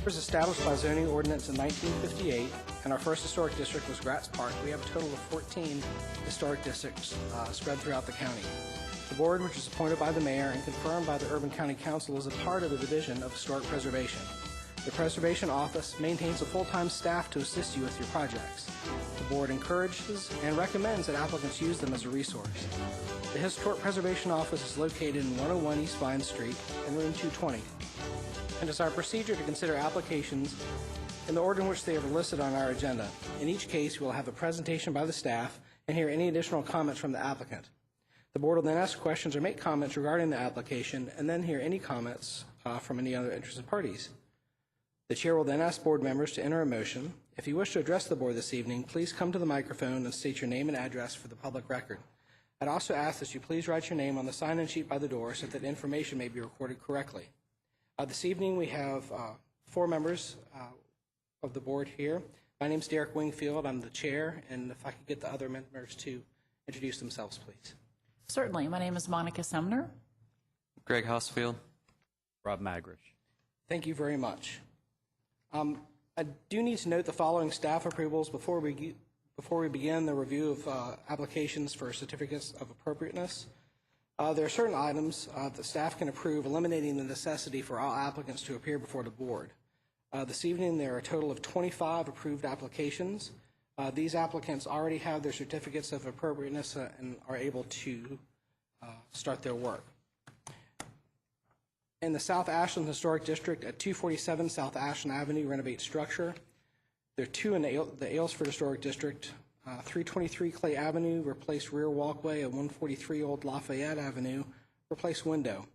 was established by zoning ordinance in 1958, and our first historic district was Gratz Park. We have a total of 14 historic districts spread throughout the county. The board, which is appointed by the mayor and confirmed by the Urban County Council, is a part of the Division of Historic Preservation. The Preservation Office maintains a full-time staff to assist you with your projects. The board encourages and recommends that applicants use them as a resource. The Historic Preservation Office is located in 101 East Vine Street in room 220. It is our procedure to consider applications in the order in which they are listed on our agenda. In each case, we will have a presentation by the staff and hear any additional comments from the applicant. The board will then ask questions or make comments regarding the application and then hear any comments from any other interested parties. The chair will then ask board members to enter a motion. If you wish to address the board this evening, please come to the microphone and state your name and address for the public record. I'd also ask that you please write your name on the sign-in sheet by the door so that information may be recorded correctly. This evening we have 4 members of the board here. My name is Derek Wingfield. I'm the chair, and if I could get the other members to introduce themselves, please. Certainly. My name is Monica Sumner. Greg Hosfield. Rob Magrish. Thank you very much. I do need to note the following staff approvals before we begin the review of applications for certificates of appropriateness. There are certain items that staff can approve, eliminating the necessity for all applicants to appear before the board. This evening, there are a total of 25 approved applications. These applicants already have their certificates of appropriateness and are able to start their work. In the South Ashland Historic District at 247 South Ashland Avenue, renovate structure. There are 2 in the Aylesford Historic District. 323 Clay Avenue, replace rear walkway. At 143 Old Lafayette Avenue, replace window.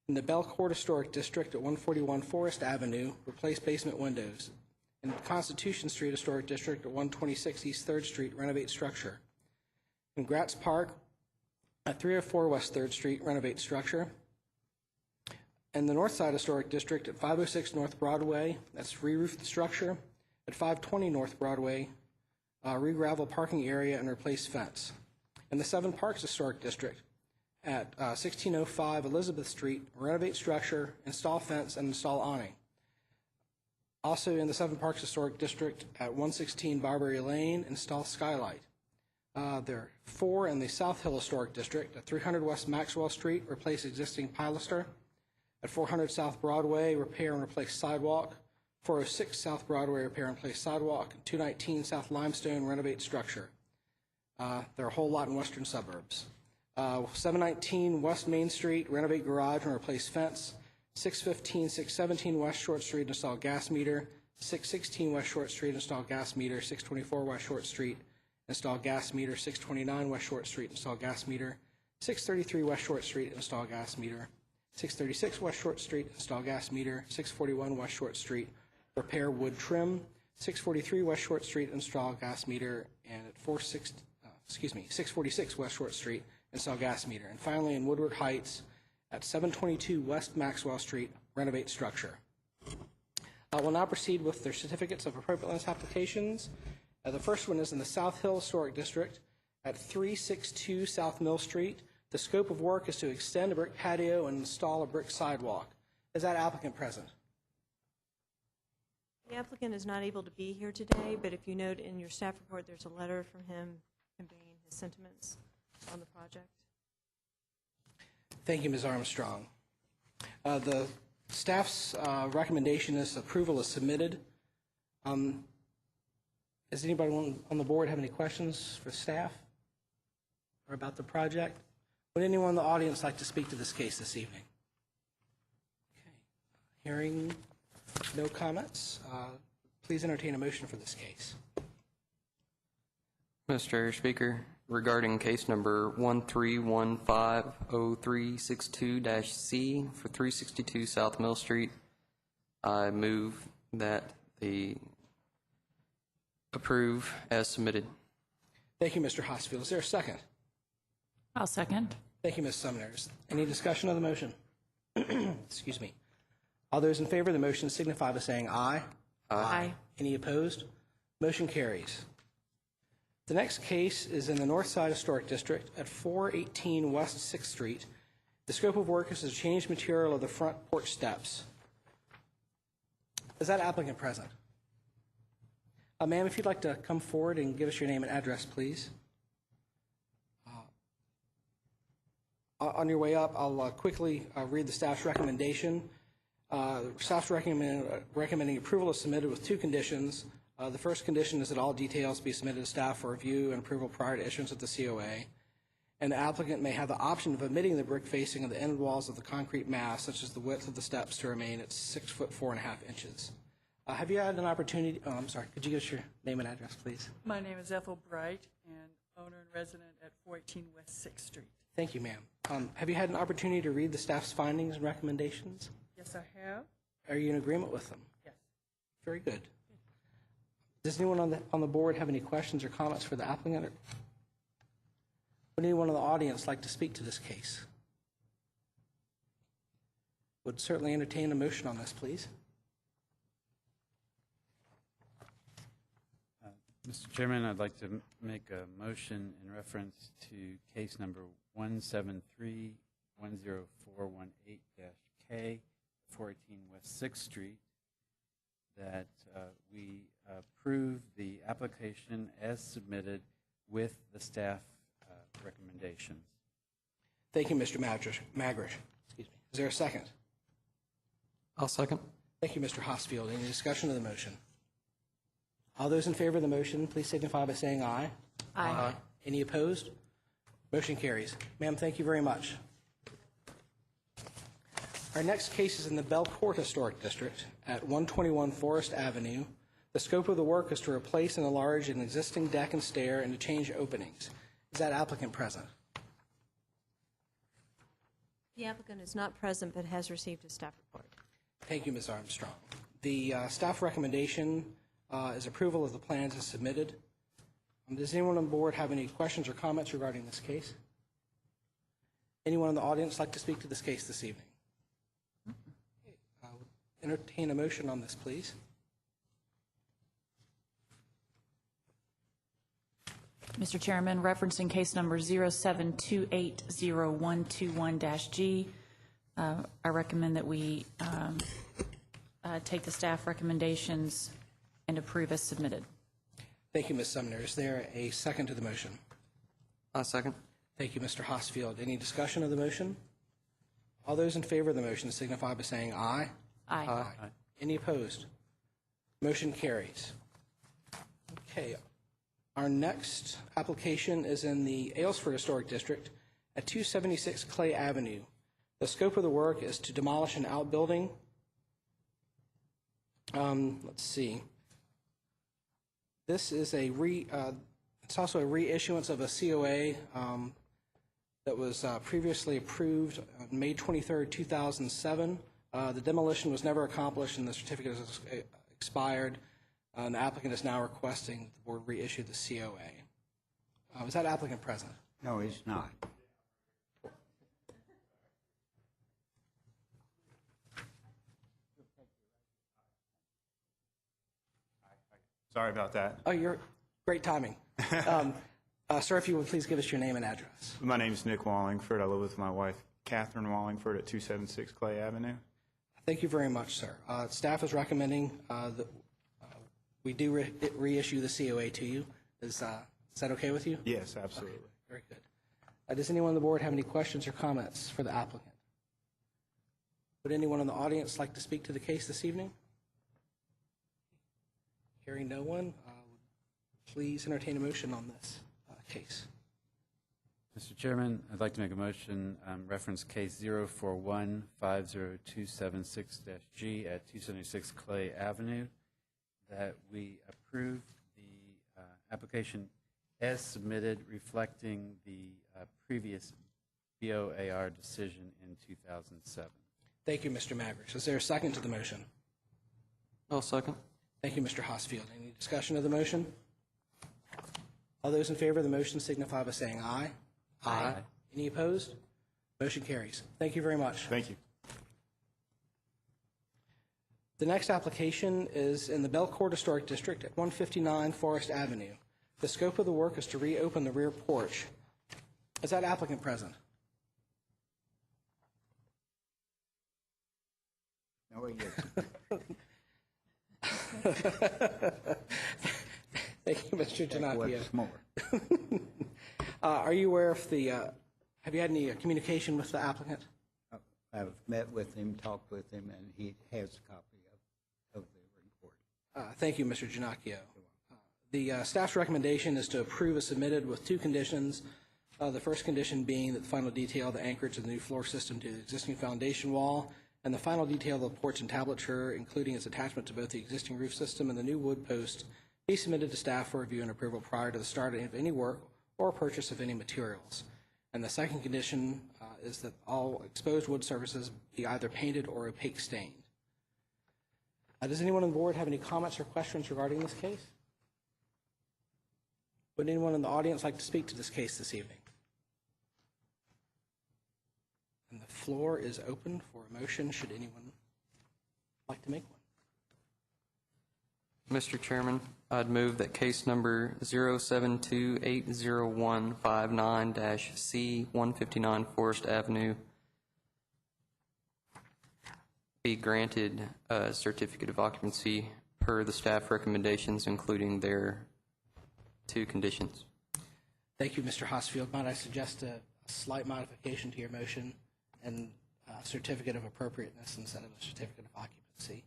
In the Belcourt Historic District at 141 Forest Avenue, replace basement windows. In Constitution Street Historic District at 126 East 3rd Street, renovate structure. In Gratz Park at 304 West 3rd Street, renovate structure. In the Northside Historic District at 506 North Broadway, that's re-roof the structure. At 520 North Broadway, re-gravel parking area and replace fence. In the Seven Parks Historic District at 1605 Elizabeth Street, renovate structure, install fence, and install awning. Also in the Seven Parks Historic District at 116 Barbary Lane, install skylight. There are 4 in the South Hill Historic District at 300 West Maxwell Street, replace existing pilaster. At 400 South Broadway, repair and replace sidewalk. 406 South Broadway, repair and replace sidewalk. 219 South Limestone, renovate structure. There are a whole lot in western suburbs. 719 West Main Street, renovate garage and replace fence. 615, 617 West Short Street, install gas meter. 616 West Short Street, install gas meter. 624 West Short Street, install gas meter. 629 West Short Street, install gas meter. 633 West Short Street, install gas meter. 636 West Short Street, install gas meter. 641 West Short Street, repair wood trim. 643 West Short Street, install gas meter. And at 646 West Short Street, install gas meter. And finally, in Woodward Heights, at 722 West Maxwell Street, renovate structure. We'll now proceed with their certificates of appropriateness applications. The first one is in the South Hill Historic District at 362 South Mill Street. The scope of work is to extend a brick patio and install a brick sidewalk. Is that applicant present? The applicant is not able to be here today, but if you note in your staff report, there's a letter from him conveying his sentiments on the project. Thank you, Ms. Armstrong. The staff's recommendation is approval is submitted. Does anybody on the board have any questions for staff or about the project? Would anyone in the audience like to speak to this case this evening? Okay. Hearing no comments, please entertain a motion for this case. Mr. Speaker, regarding case number 13150362-C for 362 South Mill Street, I move that the approve as submitted. Thank you, Mr. Hosfield. Is there a second? I'll second. Thank you, Ms. Sumners. Any discussion of the motion? Excuse me. All those in favor of the motion signify by saying aye. Aye. Any opposed? Motion carries. The next case is in the Northside Historic District at 418 West 6th Street. The scope of work is to change material of the front porch steps. Is that applicant present? Ma'am, if you'd like to come forward and give us your name and address, please. On your way up, I'll quickly read the staff's recommendation. Staff's recommending approval is submitted with two conditions. The first condition is that all details be submitted to staff for review and approval prior to issuance of the COA. And the applicant may have the option of omitting the brick facing of the end walls of the concrete mass, such as the width of the steps to remain at 6 foot 4.5 inches. Have you had an opportunity, I'm sorry, could you give us your name and address, please? My name is Ethel Bright, and owner and resident at 418 West 6th Street. Thank you, ma'am. Have you had an opportunity to read the staff's findings and recommendations? Yes, I have. Are you in agreement with them? Yes. Very good. Does anyone on the board have any questions or comments for the applicant? Would anyone in the audience like to speak to this case? Would certainly entertain a motion on this, please. Mr. Chairman, I'd like to make a motion in reference to case number 173-10418-K, 418 West 6th Street, that we approve the application as submitted with the staff recommendations. Thank you, Mr. Magrish. Excuse me. Is there a second? I'll second. Thank you, Mr. Hosfield. Any discussion of the motion? All those in favor of the motion, please signify by saying aye. Aye. Any opposed? Motion carries. Ma'am, thank you very much. Our next case is in the Belcourt Historic District at 121 Forest Avenue. The scope of the work is to replace and enlarge an existing deck and stair and to change openings. Is that applicant present? The applicant is not present but has received a staff report. Thank you, Ms. Armstrong. The staff recommendation is approval of the plans as submitted. Does anyone on board have any questions or comments regarding this case? Anyone in the audience like to speak to this case this evening? Entertain a motion on this, please. Mr. Chairman, referencing case number 072802121-G, I recommend that we take the staff recommendations and approve as submitted. Thank you, Ms. Sumner. Is there a second to the motion? I'll second. Thank you, Mr. Hosfield. Any discussion of the motion? All those in favor of the motion signify by saying aye. Aye. Any opposed? Motion carries. Okay. Our next application is in the Aylesford Historic District at 276 Clay Avenue. The scope of the work is to demolish an outbuilding. Let's see. This is it's also a reissuance of a COA that was previously approved on May 23rd, 2007. The demolition was never accomplished and the certificate is expired. The applicant is now requesting the board reissue the COA. Is that applicant present? No, he's not. Sorry about that. Oh, you're great timing. Sir, if you would please give us your name and address. My name is Nick Wallingford. I live with my wife, Catherine Wallingford, at 276 Clay Avenue. Thank you very much, sir. Staff is recommending that we do reissue the COA to you. Is that okay with you? Yes, absolutely. Okay, very good. Does anyone on the board have any questions or comments for the applicant? Would anyone in the audience like to speak to the case this evening? Hearing no one, please entertain a motion on this case. Mr. Chairman, I'd like to make a motion, reference case 041-50276-G at 276 Clay Avenue, that we approve the application as submitted, reflecting the previous BOAR decision in 2007. Thank you, Mr. Magrish. Is there a second to the motion? I'll second. Thank you, Mr. Hosfield. Any discussion of the motion? All those in favor of the motion signify by saying aye. Aye. Any opposed? Motion carries. Thank you very much. Thank you. The next application is in the Belcourt Historic District at 159 Forest Avenue. The scope of the work is to reopen the rear porch. Is that applicant present? No, he isn't. Thank you, Mr. Janakio. What's more? Are you aware of the, have you had any communication with the applicant? I've met with him, talked with him, and he has a copy of the report. Thank you, Mr. Janakio. The staff's recommendation is to approve as submitted with two conditions. The first condition being that the final detail of the anchorage of the new floor system to the existing foundation wall and the final detail of the porch and tablature, including its attachment to both the existing roof system and the new wood post, be submitted to staff for review and approval prior to the start of any work or purchase of any materials. And the second condition is that all exposed wood surfaces be either painted or opaque stained. Does anyone on the board have any comments or questions regarding this case? Would anyone in the audience like to speak to this case this evening? And the floor is open for a motion, should anyone like to make one. Mr. Chairman, I'd move that case number 0728015-C159 Forest Avenue be granted a certificate of occupancy per the staff recommendations, including their two conditions. Thank you, Mr. Hosfield. Might I suggest a slight modification to your motion and a certificate of appropriateness instead of a certificate of occupancy?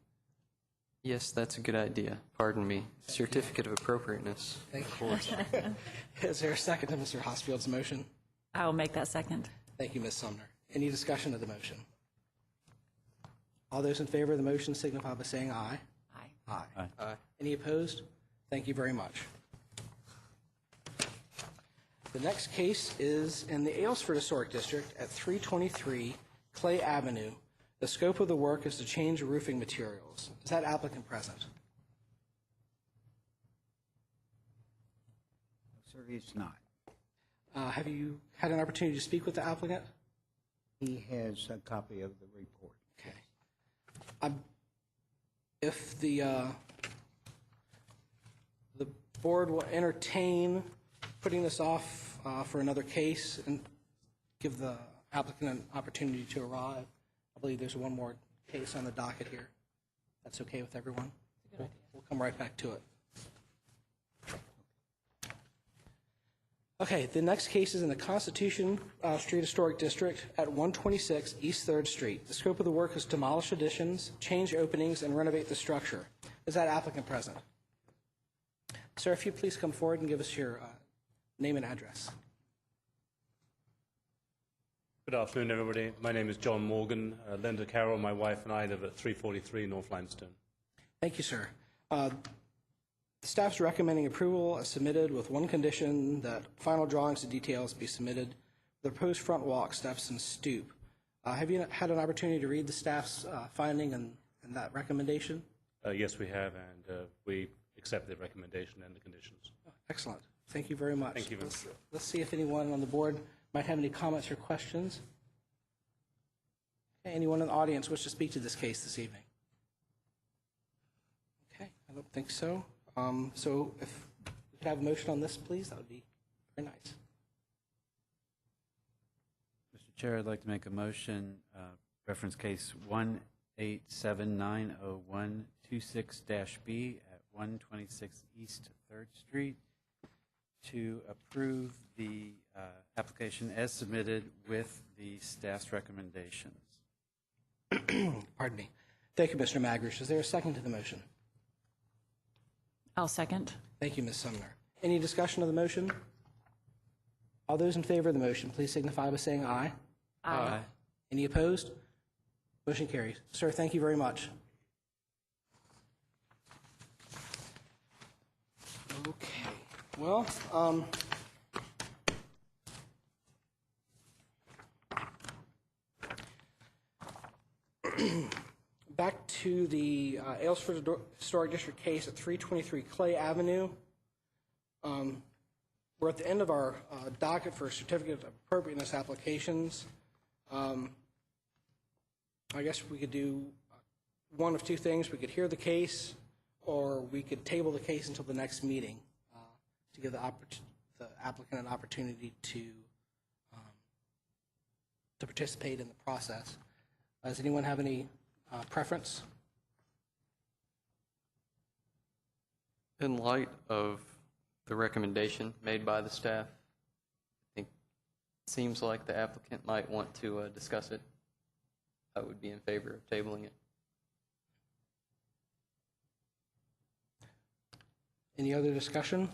Yes, that's a good idea. Pardon me. Certificate of appropriateness. Thank you. Is there a second to Mr. Hosfield's motion? I will make that second. Thank you, Ms. Sumner. Any discussion of the motion? All those in favor of the motion signify by saying aye. Aye. Aye. Any opposed? Thank you very much. The next case is in the Aylesford Historic District at 323 Clay Avenue. The scope of the work is to change roofing materials. Is that applicant present? Sir, he's not. Have you had an opportunity to speak with the applicant? He has a copy of the report. Okay. If the board will entertain putting this off for another case and give the applicant an opportunity to arrive. I believe there's one more case on the docket here. That's okay with everyone? We'll come right back to it. Okay, the next case is in the Constitution Street Historic District at 126 East 3rd Street. The scope of the work is to demolish additions, change openings, and renovate the structure. Is that applicant present? Sir, if you please come forward and give us your name and address. Good afternoon, everybody. My name is John Morgan. Linda Carroll, my wife, and I live at 343 North Limestone. Thank you, sir. The staff's recommending approval as submitted with one condition, that final drawings and details be submitted, the proposed front walk, steps, and stoop. Have you had an opportunity to read the staff's finding and that recommendation? Yes, we have, and we accept the recommendation and the conditions. Excellent. Thank you very much. Thank you very much. Let's see if anyone on the board might have any comments or questions. Okay, anyone in the audience wish to speak to this case this evening? Okay, I don't think so. So if we could have a motion on this, please, that would be very nice. Mr. Chair, I'd like to make a motion, reference case 187901226-B at 126 East 3rd Street, to approve the application as submitted with the staff's recommendations. Pardon me. Thank you, Mr. Magrish. Is there a second to the motion? I'll second. Thank you, Ms. Sumner. Any discussion of the motion? All those in favor of the motion, please signify by saying aye. Aye. Any opposed? Motion carries. Sir, thank you very much. Okay. Well, back to the Aylesford Historic District case at 323 Clay Avenue. We're at the end of our docket for certificate of appropriateness applications. I guess we could do one of two things. We could hear the case, or we could table the case until the next meeting to give the applicant an opportunity to participate in the process. Does anyone have any preference? In light of the recommendation made by the staff, I think it seems like the applicant might want to discuss it. I would be in favor of tabling it. Any other discussion?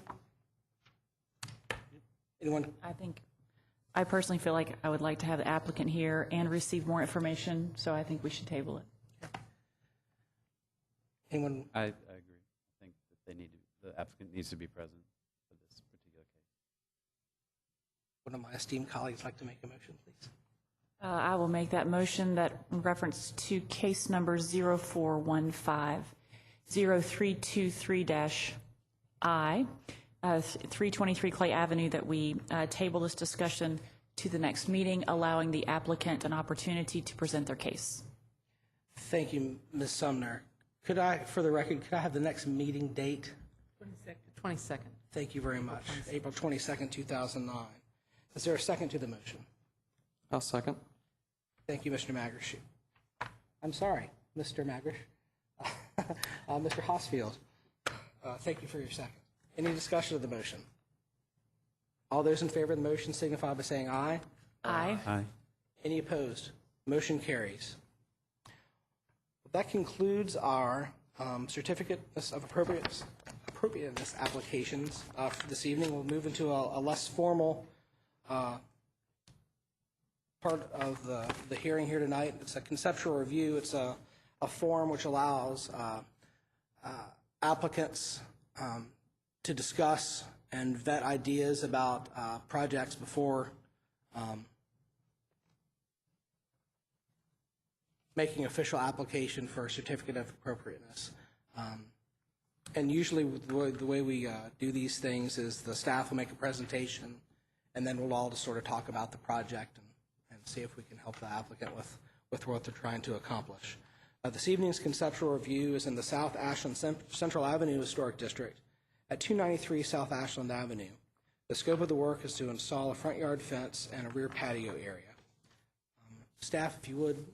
Anyone? I personally feel like I would like to have the applicant here and receive more information, so I think we should table it. Anyone? I agree. I think that the applicant needs to be present for this particular case. One of my esteemed colleagues like to make a motion, please. I will make that motion that in reference to case number 0415-0323-I, 323 Clay Avenue, that we table this discussion to the next meeting, allowing the applicant an opportunity to present their case. Thank you, Ms. Sumner. Could I, for the record, could I have the next meeting date? 22nd. Thank you very much. April 22nd, 2009. Is there a second to the motion? I'll second. Thank you, Mr. Magrish. I'm sorry, Mr. Magrish. Mr. Hosfield, thank you for your second. Any discussion of the motion? All those in favor of the motion signify by saying aye. Aye. Aye. Any opposed? Motion carries. That concludes our certificates of appropriateness applications for this evening. We'll move into a less formal part of the hearing here tonight. It's a conceptual review. It's a forum which allows applicants to discuss and vet ideas about projects before making official application for a certificate of appropriateness. And usually the way we do these things is the staff will make a presentation, and then we'll all just sort of talk about the project and see if we can help the applicant with what they're trying to accomplish. This evening's conceptual review is in the South Ashland Central Avenue Historic District at 293 South Ashland Avenue. The scope of the work is to install a front yard fence and a rear patio area. Staff, if you would,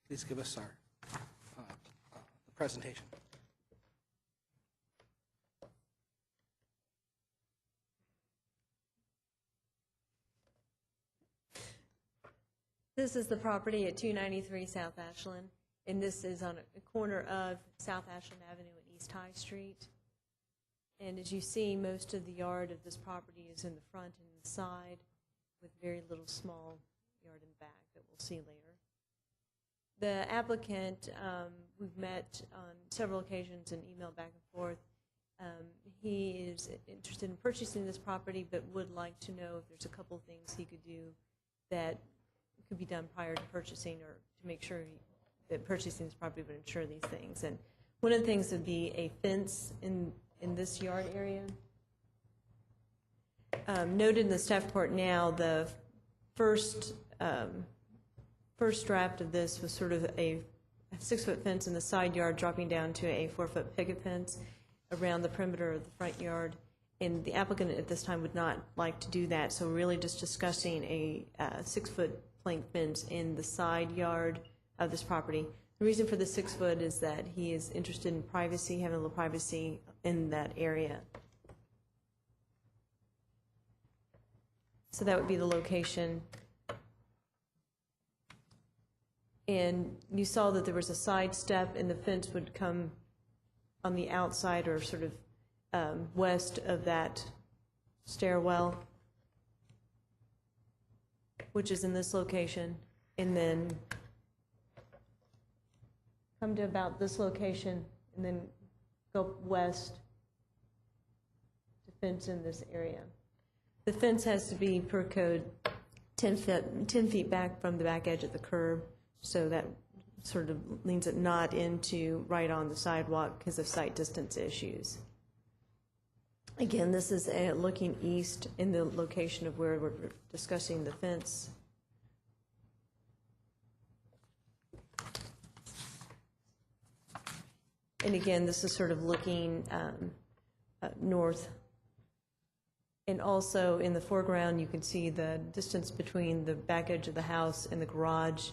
please give us our presentation. This is the property at 293 South Ashland, and this is on a corner of South Ashland Avenue and East High Street. And as you see, most of the yard of this property is in the front and the side, with very little small yard in the back that we'll see later. The applicant, we've met on several occasions and emailed back and forth. He is interested in purchasing this property, but would like to know if there's a couple of things he could do that could be done prior to purchasing, or to make sure that purchasing this property would ensure these things. And one of the things would be a fence in this yard area. Noted in the staff report now, the first draft of this was sort of a 6-foot fence in the side yard, dropping down to a 4-foot picket fence around the perimeter of the front yard. And the applicant at this time would not like to do that, so we're really just discussing a 6-foot plank fence in the side yard of this property. The reason for the 6 foot is that he is interested in privacy, having a little privacy in that area. So that would be the location. And you saw that there was a side step, and the fence would come on the outside, or sort of west of that stairwell, which is in this location, and then come to about this location, and then go west to fence in this area. The fence has to be, per code, 10 feet back from the back edge of the curb, so that sort of leans it not into right on the sidewalk because of sight distance issues. Again, this is looking east in the location of where we're discussing the fence. And again, this is sort of looking north. And also in the foreground, you can see the distance between the back edge of the house and the garage.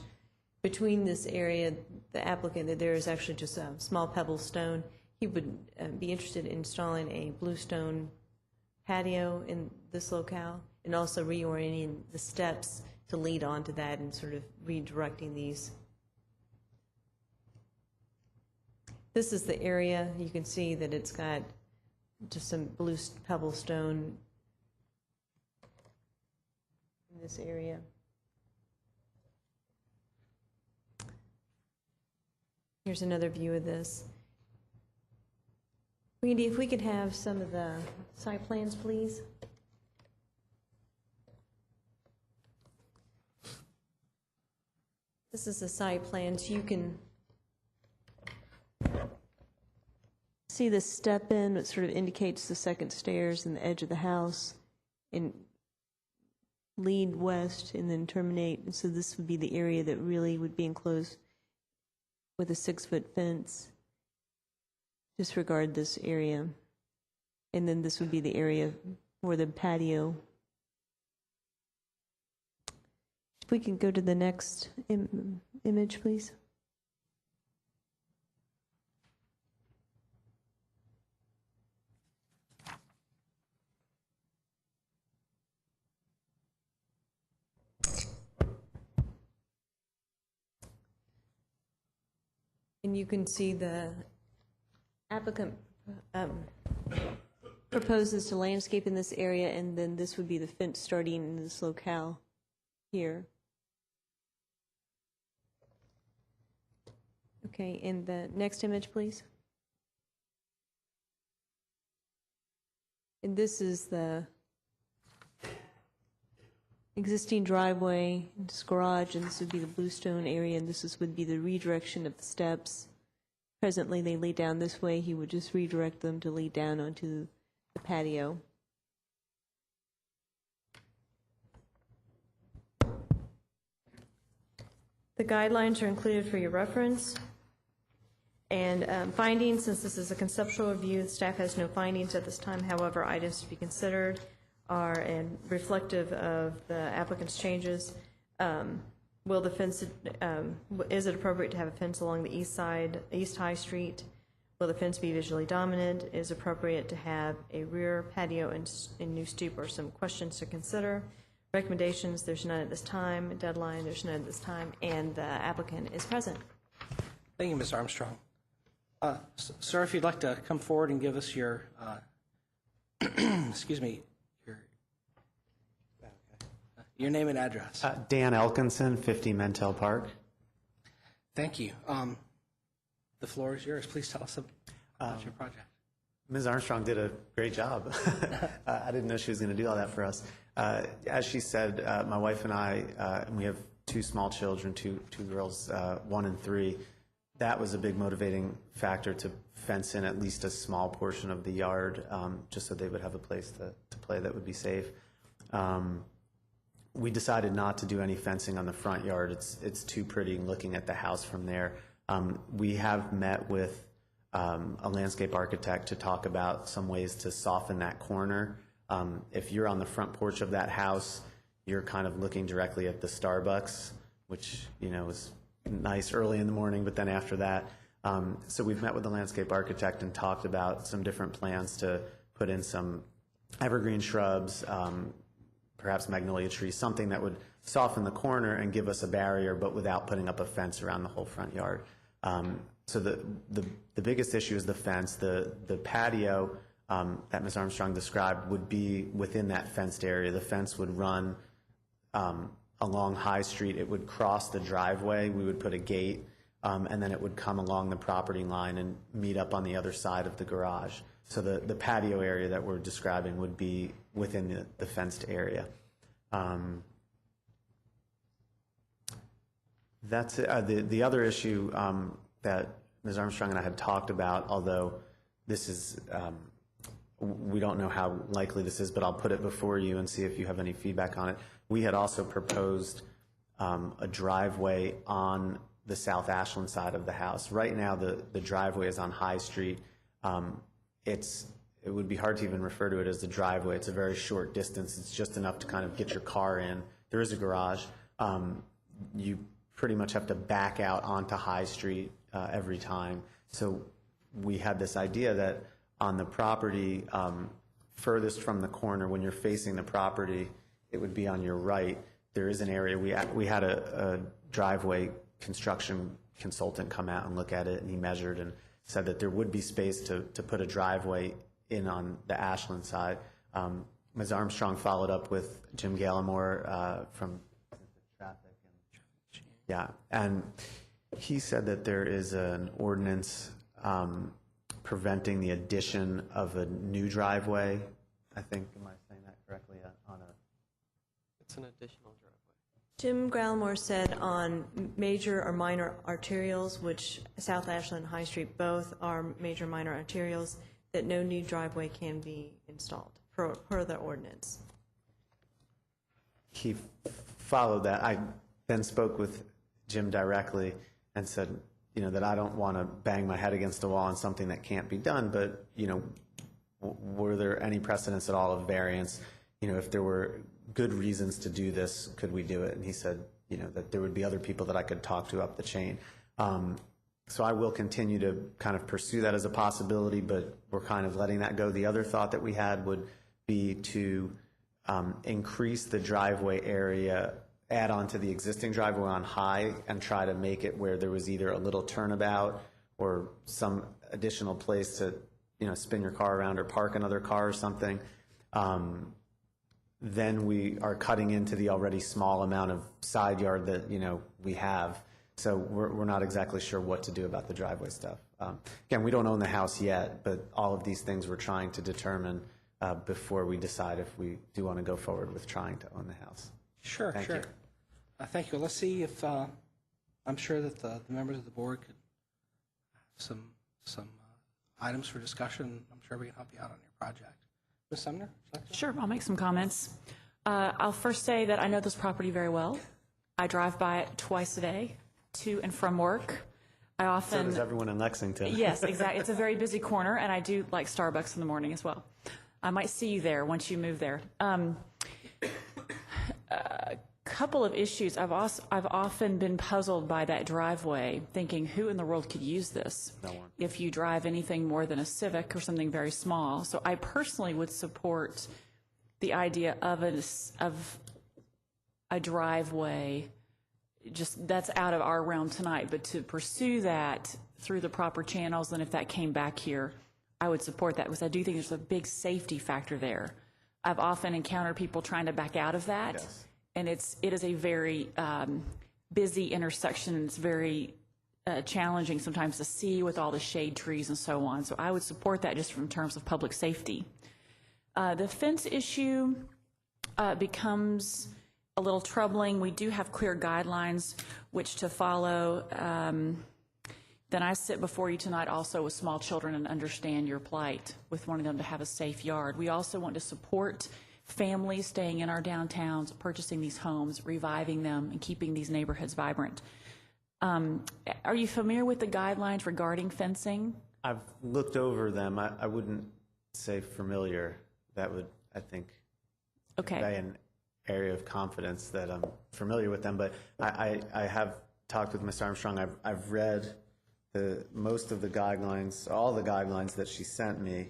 Between this area, the applicant, there is actually just a small pebble stone. he would be interested in installing a bluestone patio in this locale and also reorienting the steps to lead onto that and sort of redirecting these. This is the area. You can see that it's got just some blue pebble stone in this area. Here's another view of this. Randy, if we could have some of the site plans, please. This is the site plans. You can see the step in, it sort of indicates the second stairs and the edge of the house, and lead west and then terminate. And so this would be the area that really would be enclosed with a 6-foot fence. Disregard this area. And then this would be the area for the patio. If we can go to the next image, please. And you can see the applicant proposes to landscape in this area, and then this would be the fence starting in this locale here. Okay, and the next image, please. And this is the existing driveway, this garage, and this would be the bluestone area, and would be the redirection of the steps. Presently, they lead down this way. He would just redirect them to lead down onto the patio. The guidelines are included for your reference. And findings, since this is a conceptual review, the staff has no findings at this time. However, items to be considered are reflective of the applicant's changes. Will the fence, is it appropriate to have a fence along the east side, East High Street? Will the fence be visually dominant? Is it appropriate to have a rear patio and new stoop, or some questions to consider? Recommendations, there's none at this time. Deadline, there's none at this time. And the applicant is present. Thank you, Ms. Armstrong. Sir, if you'd like to come forward and give us your, excuse me, your name and address. Dan Elkinson, 50 Mentel Park. Thank you. The floor is yours. Please tell us about your project. Ms. Armstrong did a great job. I didn't know she was going to do all that for us. As she said, my wife and I, and we have 2 small children, two girls, 1 and 3. That was a big motivating factor to fence in at least a small portion of the yard, just so they would have a place to play that would be safe. We decided not to do any fencing on the front yard. It's too pretty looking at the house from there. We have met with a landscape architect to talk about some ways to soften that corner. If you're on the front porch of that house, you're kind of looking directly at the Starbucks, which, you know, is nice early in the morning, but then after that. So we've met with the landscape architect and talked about some different plans to put in some evergreen shrubs, perhaps magnolia trees, something that would soften the corner and give us a barrier, but without putting up a fence around the whole front yard. So the biggest issue is the fence. The patio that Ms. Armstrong described would be within that fenced area. The fence would run along High Street. It would cross the driveway. We would put a gate, and then it would come along the property line and meet up on the other side of the garage. So the patio area that we're describing would be within the fenced area. That's it. The other issue that Ms. Armstrong and I had talked about, although this is, we don't know how likely this is, but I'll put it before you and see if you have any feedback on it. We had also proposed a driveway on the South Ashland side of the house. Right now, the driveway is on High Street. It would be hard to even refer to it as the driveway. It's a very short distance. It's just enough to kind of get your car in. There is a garage. You pretty much have to back out onto High Street every time. So we had this idea that on the property furthest from the corner, when you're facing the property, it would be on your right. There is an area, we had a driveway construction consultant come out and look at it, and he measured and said that there would be space to put a driveway in on the Ashland side. Ms. Armstrong followed up with Jim Gallimore from traffic. Yeah, and he said that there is an ordinance preventing the addition of a new driveway. I think, am I saying that correctly? On a, It's an additional driveway. Jim Gallimore said on major or minor arterials, which South Ashland and High Street both are major minor arterials, that no new driveway can be installed per the ordinance. he followed that. I then spoke with Jim directly and said, you know, that I don't want to bang my head against the wall on something that can't be done, but, you know, were there any precedents at all of variance? You know, if there were good reasons to do this, could we do it? And he said, you know, that there would be other people that I could talk to up the chain. So I will continue to kind of pursue that as a possibility, but we're kind of letting that go. The other thought that we had would be to increase the driveway area, add on to the existing driveway on High, and try to make it where there was either a little turnabout or some additional place to, you know, spin your car around or park another car or something. Then we are cutting into the already small amount of side yard that, you know, we have. So we're not exactly sure what to do about the driveway stuff. Again, we don't own the house yet, but all of these things we're trying to determine before we decide if we do want to go forward with trying to own the house. Sure, Thank sure. you. Thank you. Let's see if, I'm sure that the members of the board could have some items for discussion. I'm sure we can help you out on your project. Ms. Sumner? would you like to? Sure, I'll make some comments. I'll first say that I know this property very well. I drive by it twice a day, to and from work. I So often... does everyone in Lexington. Yes, exactly. It's a very busy corner, and I do like Starbucks in the morning as well. I might see you there once you move there. Couple of issues. I've often been puzzled by that driveway, thinking who in the world could use this? No one. If you drive anything more than a Civic or something very small. So I personally would support the idea of a driveway. Just that's out of our realm tonight, but to pursue that through the proper channels, and if that came back here, I would support that, because I do think there's a big safety factor there. I've often encountered people trying to back out of that. Yes. And it is a very busy intersection, and it's very challenging sometimes to see with all the shade trees and so on. So I would support that just from terms of public safety. The fence issue becomes a little troubling. We do have clear guidelines which to follow. Then I sit before you tonight also with small children and understand your plight with wanting them to have a safe yard. We also want to support families staying in our downtowns, purchasing these homes, reviving them, and keeping these neighborhoods vibrant. Are you familiar with the guidelines regarding fencing? I've looked over them. I wouldn't say familiar. That would, I think, convey an area of confidence that I'm familiar with them. But I have talked with Ms. Armstrong. I've read most of the guidelines, all the guidelines that she sent me.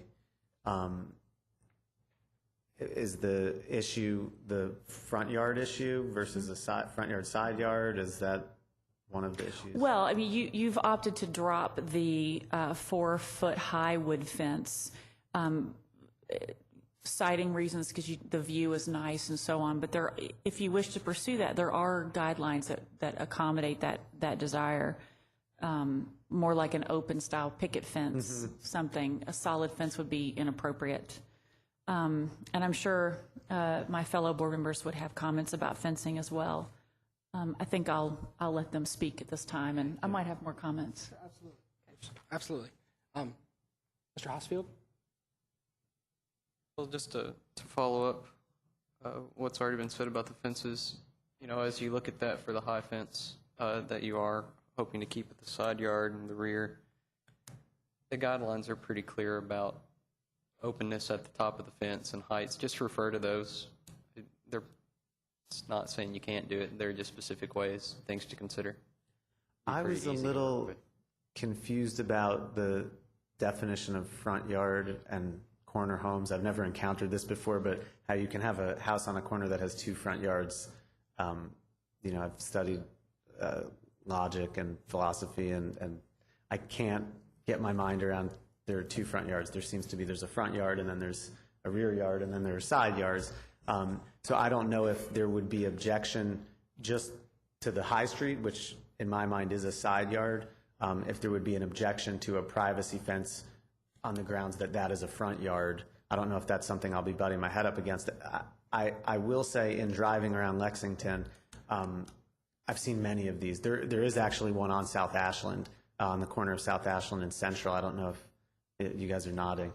Is the issue the front yard issue versus a front yard, side yard? Is that one of the issues? Well, I mean, you've opted to drop the 4-foot high wood fence, citing reasons because the view is nice and so on. But there, if you wish to pursue that, there are guidelines that accommodate that desire. More like an open style picket fence, something. A solid fence would be inappropriate. And I'm sure my fellow board members would have comments about fencing as well. I think I'll let them speak at this time, and I might have more comments. Absolutely. Mr. Hosfield? Well, just to follow up what's already been said about the fences, you know, as you look at that for the high fence that you are hoping to keep at the side yard and the rear, the guidelines are pretty clear about openness at the top of the fence and heights. Just refer to those. It's not saying you can't do it. They're just specific ways, things to consider. I was a little confused about the definition of front yard and corner homes. I've never encountered this before, but how you can have a house on a corner that has two front yards. I've studied logic and philosophy, and I can't get my mind around there are two front yards. There's a front yard, and then there's a rear yard, and then there are side yards. So I don't know if there would be objection just to the High Street, which in my mind is a side yard, if there would be an objection to a privacy fence on the grounds that that is a front yard. I don't know if that's something I'll be butting my head up against. I will say, in driving around Lexington, I've seen many of these. There is actually one on South Ashland, on the corner of South Ashland and Central. I don't know if you guys are nodding,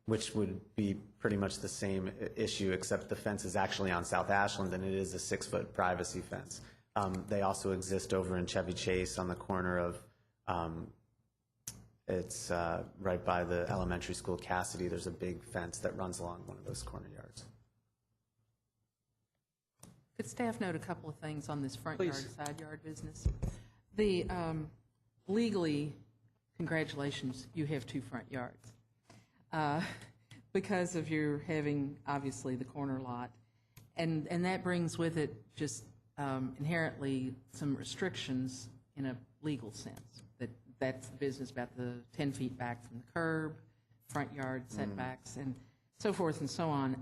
which would be pretty much the same issue, except the fence is actually on South Ashland, and it is a 6-foot privacy fence. They also exist over in Chevy Chase on the corner of, it's right by the elementary school, Cassidy. There's a big fence that runs along one of those corner yards. Could staff note a couple of things on this front Please. yard, side yard business? The, legally, congratulations, you have two front yards. Because of your having, obviously, the corner lot. And that brings with it just inherently some restrictions in a legal sense. That's the business about the 10 feet back from the curb, front yard setbacks, and so forth and so on.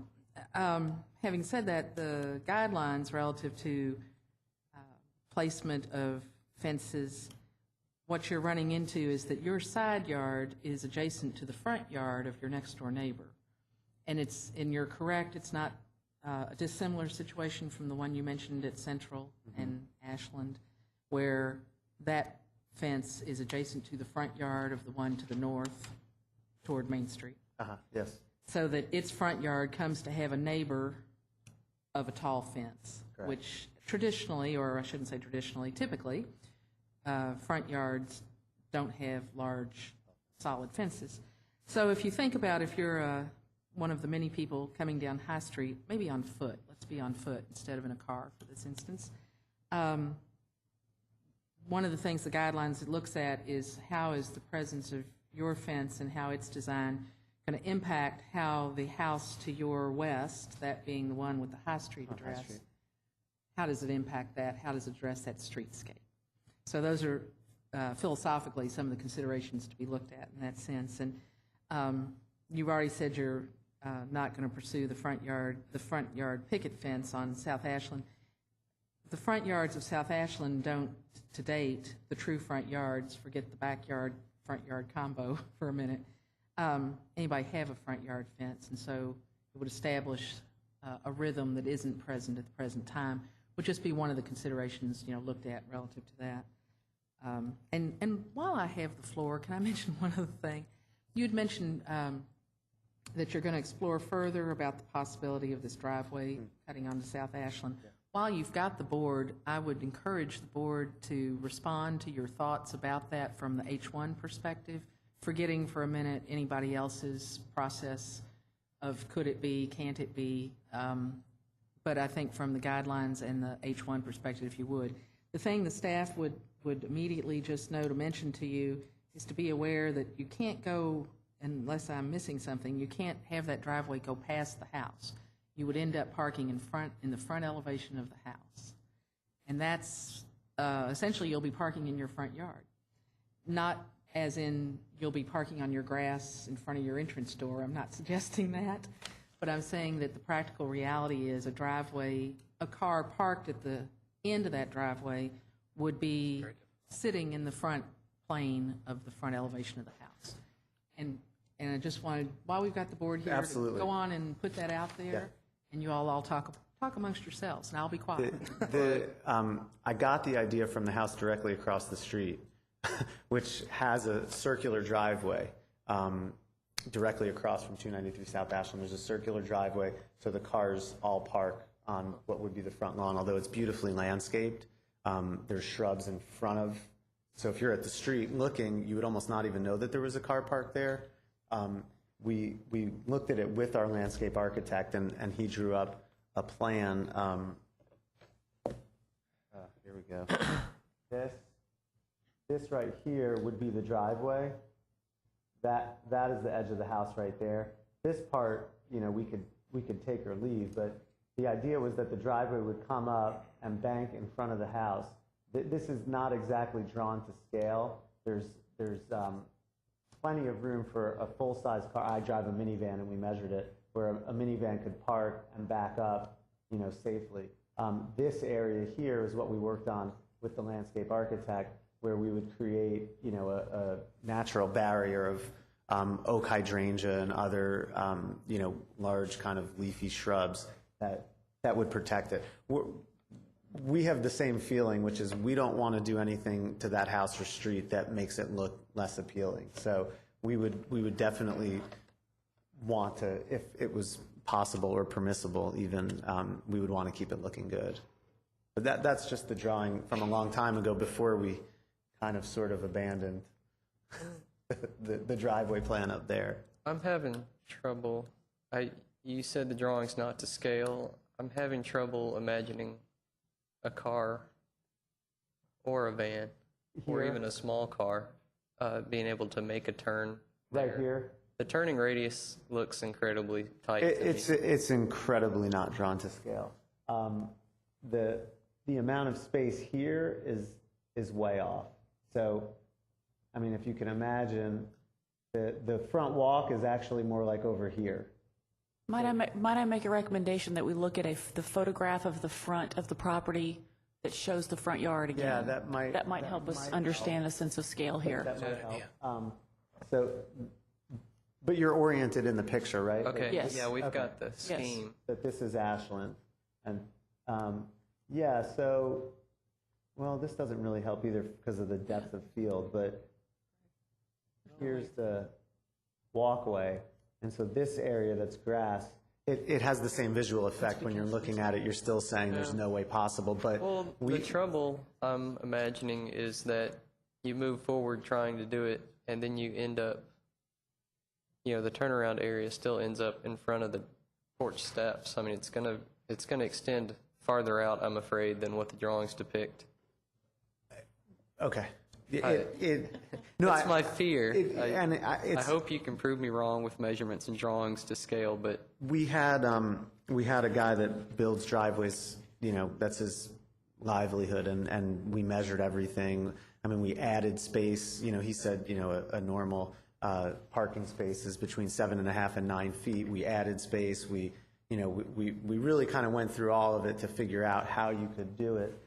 Having said that, the guidelines relative to placement of fences, what you're running into is that your side yard is adjacent to the front yard of your next door neighbor. And you're correct, it's not a dissimilar situation from the one you mentioned at Central and Ashland, where that fence is adjacent to the front yard of the one to the north toward Main Street. Yes. So that its front yard comes to have a neighbor of a tall fence, Correct. which traditionally, or I shouldn't say traditionally, typically, front yards don't have large, solid fences. So if you think about if you're one of the many people coming down High Street, maybe on foot, let's be on foot instead of in a car for this instance, one of the things the guidelines it looks at is how is the presence of your fence and how it's designed going to impact how the house to your west, that being the one with the High Street address, how does it impact that? How does it address that streetscape? So those are philosophically some of the considerations to be looked at in that sense. And you've already said you're not going to pursue the front yard picket fence on South Ashland. The front yards of South Ashland don't, to date, the true front yards, forget the backyard, front yard combo for a minute, anybody have a front yard fence, and so it would establish a rhythm that isn't present at the present time, would just be one of the considerations, looked at relative to that. And while I have the floor, can I mention one other thing? You had mentioned that you're going to explore further about the possibility of this driveway cutting onto South Ashland. Yeah. While you've got the board, I would encourage the board to respond to your thoughts about that from the H1 perspective, forgetting for a minute anybody else's process of could it be, can't it be, but I think from the guidelines and the H1 perspective, if you would. The thing the staff would immediately just know to mention to you is to be aware that you can't go, unless I'm missing something, you can't have that driveway go past the house. You would end up parking in the front elevation of the house. And that's, essentially you'll be parking in your front yard. Not as in you'll be parking on your grass in front of your entrance door. I'm not suggesting that. But I'm saying that the practical reality is a driveway, a car parked at the end of that driveway would be sitting in the front plane of the front elevation of the house. And I just wanted, while we've got the board here, Absolutely. to go on and put that out there. Yeah. And you all talk amongst yourselves, and I'll be quiet. I got the idea from the house directly across the street, which has a circular driveway directly across from 293 South Ashland. There's a circular driveway, so the cars all park on what would be the front lawn, although it's beautifully landscaped. There's shrubs in front of, so if you're at the street looking, you would almost not even know that there was a car parked there. We looked at it with our landscape architect, and he drew up a plan. Here we go. This right here would be the driveway, that is the edge of the house right there. This part, we could take or leave, but the idea was that the driveway would come up and bank in front of the house. This is not exactly drawn to scale. There's plenty of room for a full-size car. I drive a minivan, and we measured it, where a minivan could park and back up, safely. This area here is what we worked on with the landscape architect, where we would create, a natural barrier of oak hydrangea and other, large kind of leafy shrubs that would protect it. We have the same feeling, which is we don't want to do anything to that house or street that makes it look less appealing. So we would definitely want to, if it was possible or permissible even, we would want to keep it looking good. But that's just the drawing from a long time ago before we kind of sort of abandoned the driveway plan up there. I'm having trouble. You said the drawing's not to scale. I'm having trouble imagining a car or a van or Here? even a small car being able to make a turn Right there. here? The turning radius looks incredibly tight to me. It's incredibly not drawn to scale. The amount of space here is way off. So, I mean, if you can imagine, the front walk is actually more like over here. Might I make a recommendation that we look at the photograph of the front of the property that shows the front yard again? Yeah, that might help us understand the sense of scale here. That might help. But you're oriented in the picture, right? Okay, Yes. yeah, we've Okay. got the scheme. That this is Ashland. And, well, this doesn't really help either because of the depth of field, but here's the walkway. And so this area that's grass, it has the same visual effect. When you're looking at it, you're still saying there's no way possible. But Well, the trouble I'm imagining is that you move forward trying to do it, and then you end up, the turnaround area still ends up in front of the porch steps. I mean, it's gonna extend farther out, I'm afraid, than what the drawings depict. okay. That's my fear. I I hope you can prove me wrong with measurements and drawings to scale, but We had a guy that builds driveways, that's his livelihood, and we measured everything. I mean, we added space, he said, a normal parking space is between 7.5 and 9 feet. We added space. We really kind of went through all of it to figure out how you could do it.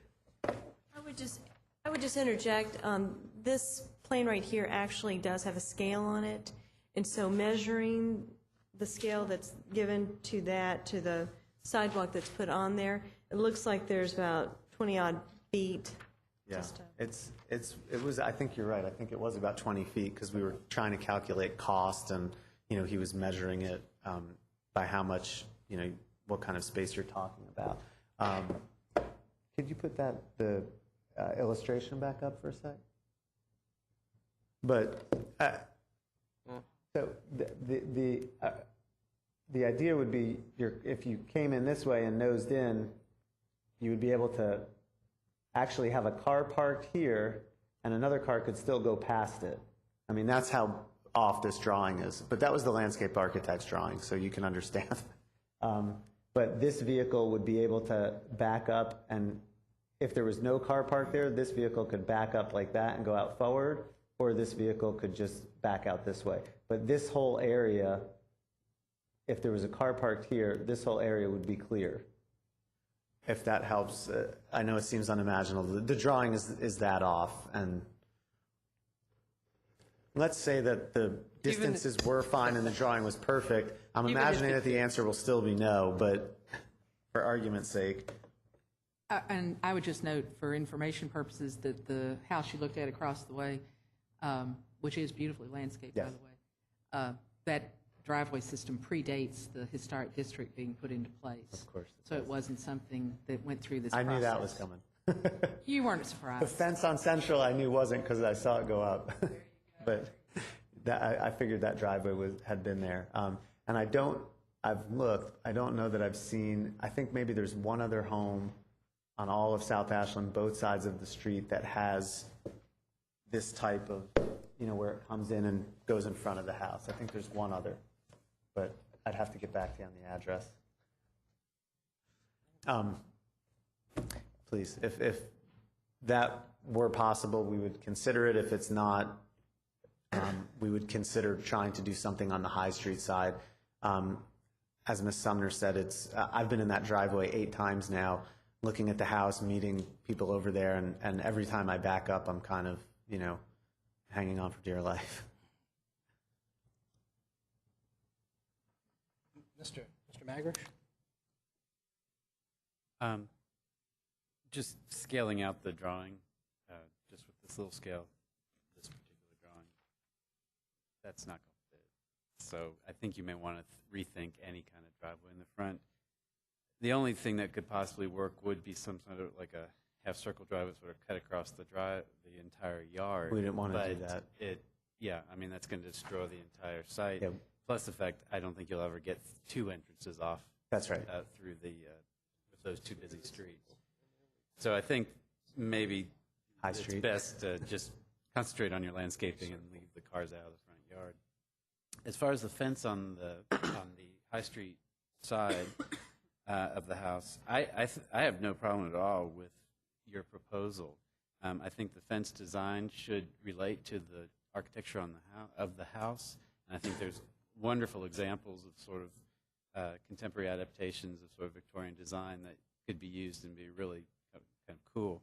I would just interject, this plan right here actually does have a scale on it, and so measuring the scale that's given to the sidewalk that's put on there, it looks like there's about 20-odd feet. Yeah, it was, I think you're right. I think it was about 20 feet because we were trying to calculate cost, and, he was measuring it by how much, what kind of space you're talking about. Could you put the illustration back up for a sec? But, so the idea would be, if you came in this way and nosed in, you would be able to actually have a car parked here, and another car could still go past it. I mean, that's how off this drawing is. But that was the landscape architect's drawing, so you can understand. But this vehicle would be able to back up, and if there was no car parked there, this vehicle could back up like that and go out forward, or this vehicle could just back out this way. But this whole area, if there was a car parked here, this whole area would be clear. If that helps, I know it seems unimaginable. The drawing is that off, and let's say that the distances were fine and the drawing was perfect. I'm imagining that the answer will still be no, but for argument's sake. And I would just note, for information purposes, that the house you looked at across the way, which is beautifully landscaped, by Yes. the way, that driveway system predates the historic district being put into place. Of course. So it wasn't something that went through this I process. knew that was coming. You weren't The surprised. fence on Central I knew wasn't because I saw it go up. But I figured that driveway had been there. And I've looked, I don't know that I've seen, I think maybe there's one other home on all of South Ashland, both sides of the street, that has this type of, where it comes in and goes in front of the house. I think there's one other, but I'd have to get back to you on the address. Please, if that were possible, we would consider it. If it's not, we would consider trying to do something on the High Street side. As Ms. Sumner said, I've been in that driveway 8 times now, looking at the house, meeting people over there, and every time I back up, I'm kind of, hanging on for dear life. Mr. Magrish? Just scaling out the drawing, just with this little scale, this particular drawing, that's not going to fit. So I think you may want to rethink any kind of driveway in the front. The only thing that could possibly work would be some sort of like a half-circle driveway sort of cut across the entire yard. We didn't want to do that. That's going to destroy the entire site. Yeah. Plus the fact, I don't think you'll ever get 2 entrances off. That's right. Through with those 2 busy streets. So I think maybe it's best to just concentrate on your landscaping and leave the cars out of the front yard. As far as the fence on the High Street side of the house, I have no problem at all with your proposal. I think the fence design should relate to the architecture of the house, and I think there's wonderful examples of sort of contemporary adaptations of sort of Victorian design that could be used and be really kind of cool.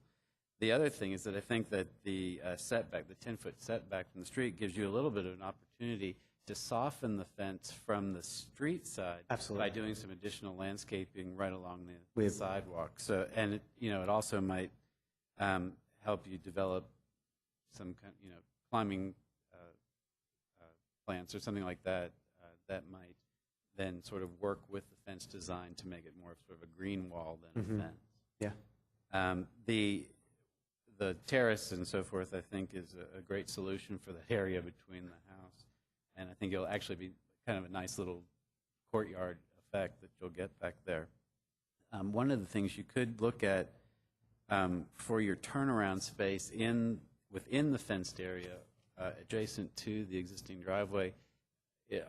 The other thing is that I think that the setback, the 10-foot setback from the street, gives you a little bit of an opportunity to soften the fence from the street side. Absolutely. By doing some additional landscaping right along the sidewalk. So, and it also might help you develop some kind, climbing plants or something like that that might then sort of work with the fence design to make it more of sort of a green wall than a fence. Yeah. The terrace and so forth, I think, is a great solution for the area between the house. And I think it'll actually be kind of a nice little courtyard effect that you'll get back there. One of the things you could look at for your turnaround space within the fenced area adjacent to the existing driveway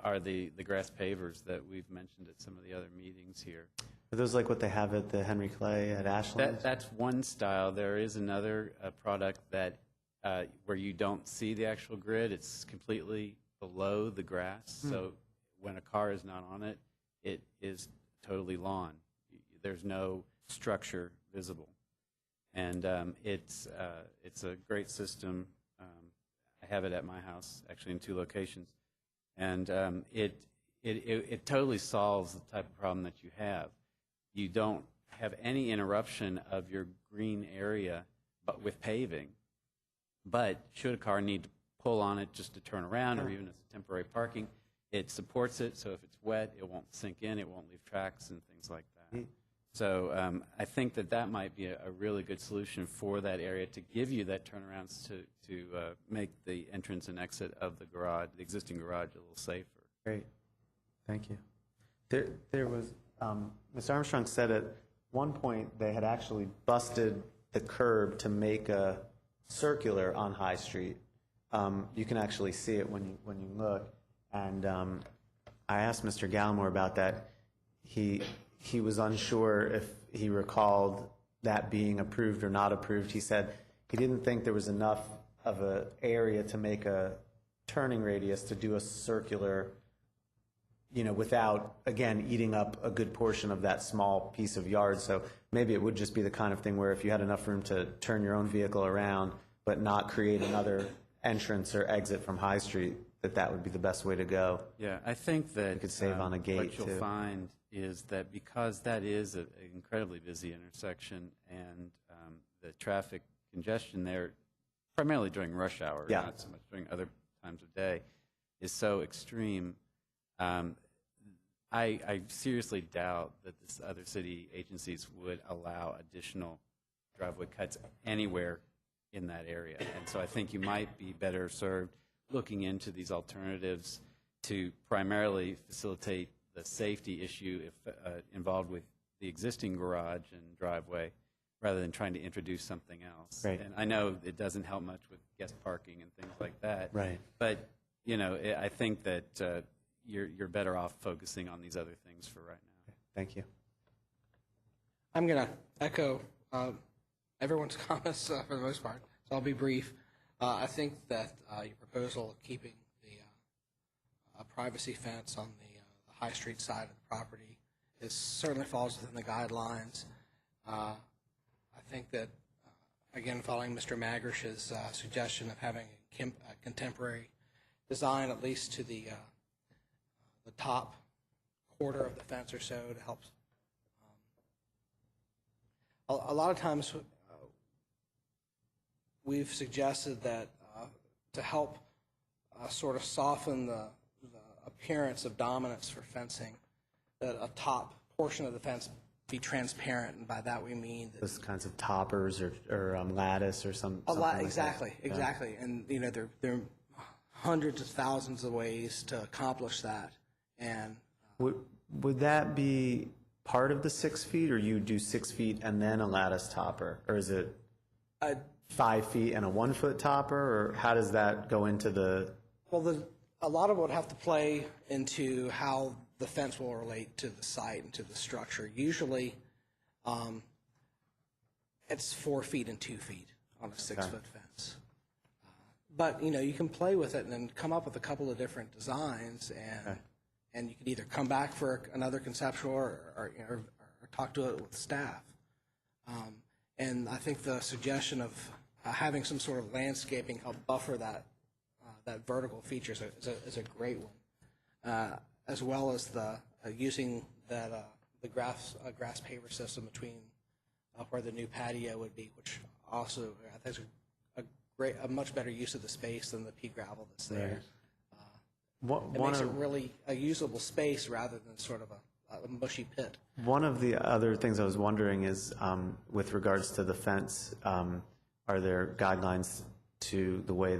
are the grass pavers that we've mentioned at some of the other meetings here. Are those like what they have at the Henry Clay at Ashland? That's one style. There is another product that where you don't see the actual grid. It's completely below the grass. So when a car is not on it, it is totally lawn. There's no structure visible. And it's a great system. I have it at my house, actually in 2 locations. And it totally solves the type of problem that you have. You don't have any interruption of your green area but with paving. But should a car need to pull on it just to turn around or even as temporary parking, it supports it, so if it's wet, it won't sink in, it won't leave tracks and things like that. So I think that might be a really good solution for that area to give you that turnarounds to make the entrance and exit of the garage, the existing garage, a little safer. Great. Thank you. There was, Ms. Armstrong said at one point they had actually busted the curb to make a circular on High Street. You can actually see it when you look. And I asked Mr. Gallimore about that. He was unsure if he recalled that being approved or not approved. He said he didn't think there was enough of an area to make a turning radius to do a circular, without, again, eating up a good portion of that small piece of yard. So maybe it would just be the kind of thing where if you had enough room to turn your own vehicle around but not create another entrance or exit from High Street, that would be the best way to go. Yeah, I think that you could save on a gate, what you'll too. find is that because that is an incredibly busy intersection and the traffic congestion there, primarily during rush hour, not so much during other times of day, is so extreme. I seriously doubt that the other city agencies would allow additional driveway cuts anywhere in that area. And so I think you might be better served looking into these alternatives to primarily facilitate the safety issue involved with the existing garage and driveway, rather than trying to introduce something else. Right. And I know it doesn't help much with guest parking and things like that. Right. But, I think that you're better off focusing on these other things for right now. Thank you. I'm going to echo everyone's comments for the most part, so I'll be brief. I think that your proposal of keeping the privacy fence on the High Street side of the property certainly falls within the guidelines. I think that, again, following Mr. Magrish's suggestion of having a contemporary design, at least to the top quarter of the fence or so, to help. A lot of times we've suggested that to help sort of soften the appearance of dominance for fencing, that a top portion of the fence be transparent, and by that we mean that Those kinds of toppers or lattice or something like that. exactly. And there are hundreds of thousands of ways to accomplish that. And Would that be part of the 6 feet, or you do 6 feet and then a lattice topper, or is it 5 feet and a 1 foot topper, or how does that go into the? well, a lot of it would have to play into how the fence will relate to the site and to the structure. Usually, it's 4 feet and 2 feet on a 6 foot fence. But you can play with it and then come up with a couple of different designs, and you can either come back for another conceptual or talk to it with staff. And I think the suggestion of having some sort of landscaping help buffer that vertical feature is a great one, as well as the using the grass paver system between where the new patio would be, which also I think is a much better use of the space than the pea gravel that's there. It makes it really a usable space rather than sort of a mushy pit. One of the other things I was wondering is, with regards to the fence, are there guidelines to the way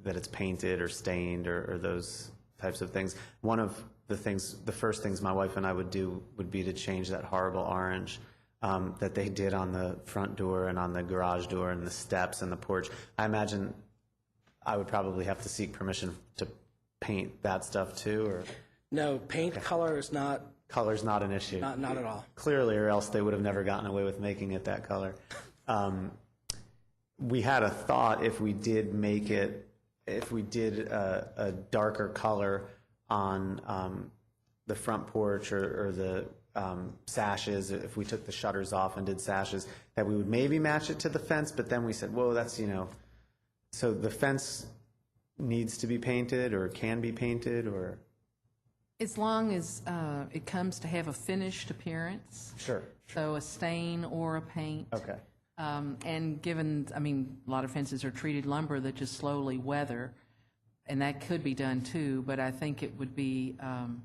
that it's painted or stained or those types of things? One of the first things my wife and I would do would be to change that horrible orange that they did on the front door and on the garage door and the steps and the porch. I imagine I would probably have to seek permission to paint that stuff too, or? No, paint color is not. Color's not an issue. Not at all. Clearly, or else they would have never gotten away with making it that color. We had a thought if we did a darker color on the front porch or the sashes, if we took the shutters off and did sashes, that we would maybe match it to the fence, but then we said, whoa, that's, so the fence needs to be painted or can be painted, or? As long as it comes to have a finished appearance. Sure. So a stain or a paint. Okay. And given, a lot of fences are treated lumber that just slowly weather, and that could be done too, but I think it would be, and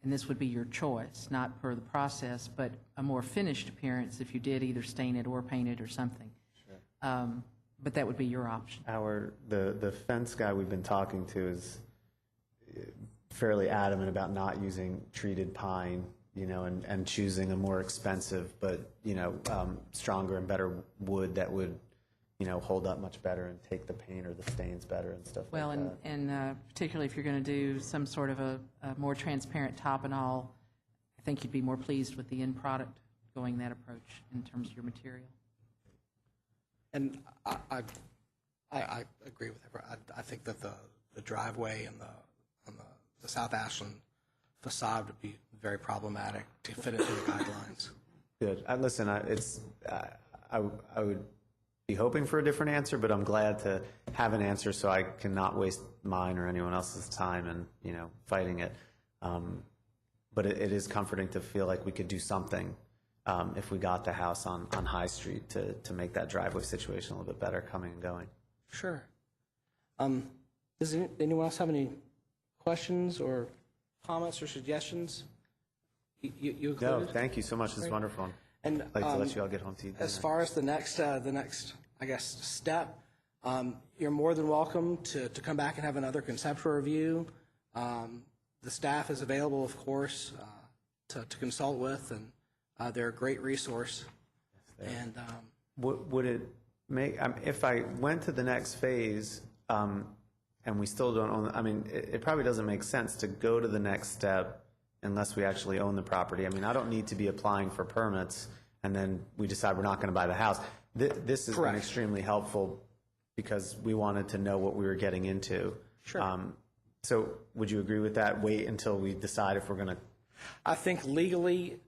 this would be your choice, not per the process, but a more finished appearance if you did either stain it or paint it or something. Sure. But that would be your option. The fence guy we've been talking to is fairly adamant about not using treated pine, and choosing a more expensive but stronger and better wood that would hold up much better and take the paint or the stains better and stuff well, like that. and particularly if you're going to do some sort of a more transparent top and all, I think you'd be more pleased with the end product going that approach in terms of your material. And I agree with her. I think that the driveway and the South Ashland facade would be very problematic to fit into the guidelines. Good. Listen, I would be hoping for a different answer, but I'm glad to have an answer so I can not waste mine or anyone else's time and fighting it. But it is comforting to feel like we could do something if we got the house on High Street to make that driveway situation a little bit better coming and going. Sure. Does anyone else have any questions or comments or suggestions? You No, included? thank you so much. This is wonderful. And I'd like to let you all get home to eat dinner. as far as the next, I guess, step, you're more than welcome to come back and have another conceptual review. The staff is available, of course, to consult with, and they're a great resource. there. And Would it make, if I went to the next phase, and we still don't own, I mean, it probably doesn't make sense to go to the next step unless we actually own the property. I mean, I don't need to be applying for permits and then we decide we're not going to buy the house. This has been Correct. extremely helpful because we wanted to know what we were getting into. Sure. So would you agree with that? Wait until we decide if we're going to. I think legally,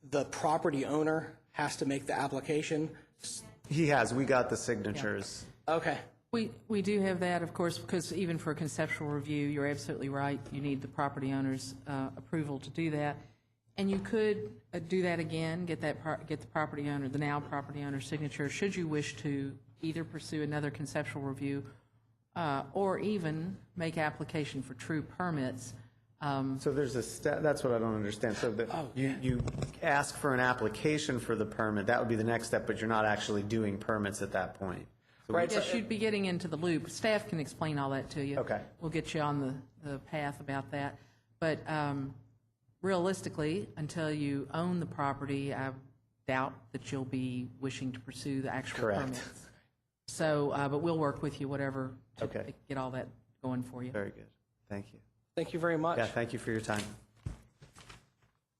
the property owner has to make the application. He has. We got the signatures. Okay. We do have that, of course, because even for a conceptual review, you're absolutely right. You need the property owner's approval to do that. And you could do that again, get the property owner, the now property owner's signature, should you wish to either pursue another conceptual review or even make application for true permits. So there's a step, that's what I don't understand. So that you ask for an application for the permit, that would be the next step, but you're not actually doing permits at that point. So Right. Yes, you'd be getting into the loop. Staff can explain all that to you. Okay. We'll get you on the path about that. But realistically, until you own the property, I doubt that you'll be wishing to pursue the actual Correct. permits. So, but we'll work with you, whatever, to Okay. get all that going for you. Very good. Thank you. Thank you very much. Yeah, thank you for your time.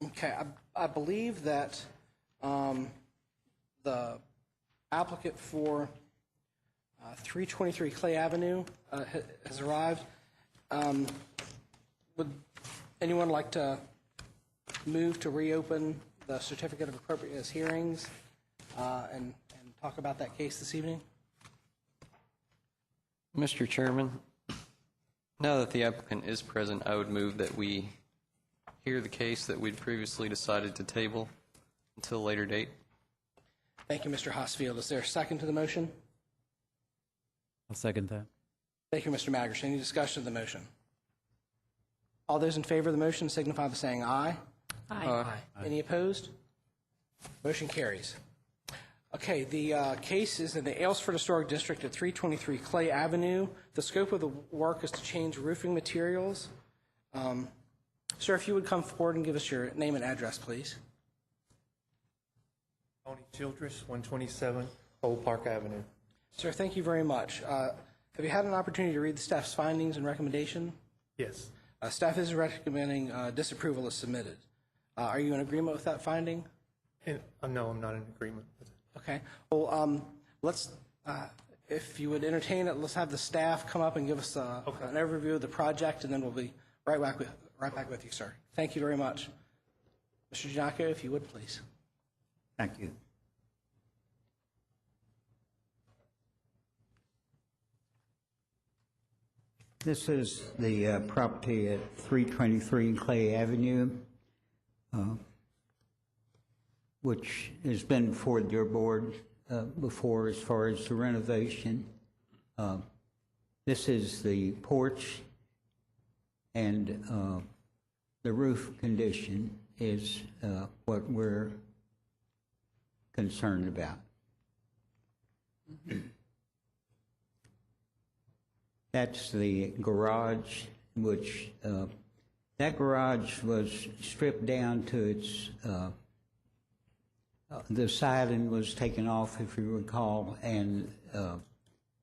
Okay, I believe that the applicant for 323 Clay Avenue has arrived. Would anyone like to move to reopen the certificate of appropriateness hearings and talk about that case this evening? Mr. Chairman, now that the applicant is present, I would move that we hear the case that we'd previously decided to table until a later date. Thank you, Mr. Hosfield. Is there a second to the motion? I'll second that. Thank you, Mr. Magrish. Any discussion of the motion? All those in favor of the motion signify by saying aye. Aye. Any opposed? Motion carries. Okay, the case is in the Aylesford Historic District at 323 Clay Avenue. The scope of the work is to change roofing materials. Sir, if you would come forward and give us your name and address, please. Tony Childress, 127 Old Park Avenue. Sir, thank you very much. Have you had an opportunity to read the staff's findings and recommendation? Yes. Staff is recommending disapproval as submitted. Are you in agreement with that finding? No, I'm not in agreement with it. Okay. Well, let's, if you would entertain it, let's have the staff come up and give us an overview of the project, and then we'll be right back with you, sir. Thank you very much. Mr. Giannacco, if you would, please. Thank you. This is the property at 323 Clay Avenue, which has been before your board before as far as the renovation. This is the porch, and the roof condition is what we're concerned about. That's the garage, which that garage was stripped down to its, the siding was taken off, if you recall, and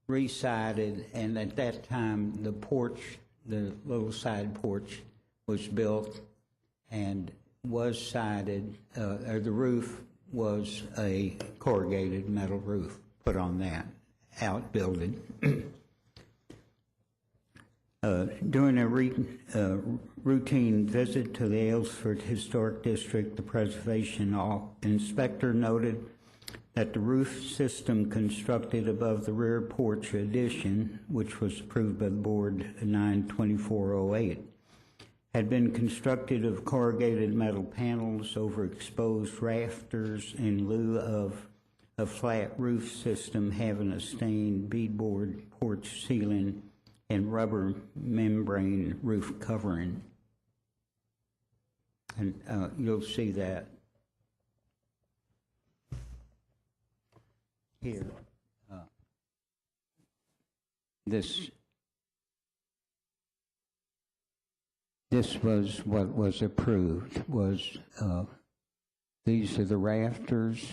re-sided, and at that time, the porch, the little side porch was built and was sided, or the roof was a corrugated metal roof put on that outbuilding. During a routine visit to the Aylesford Historic District, the preservation inspector noted that the roof system constructed above the rear porch addition, which was approved by the board 9/24/08, had been constructed of corrugated metal panels over exposed rafters in lieu of a flat roof system having a stained beadboard porch ceiling and rubber membrane roof covering. And you'll see that here. This was what was approved, was these are the rafters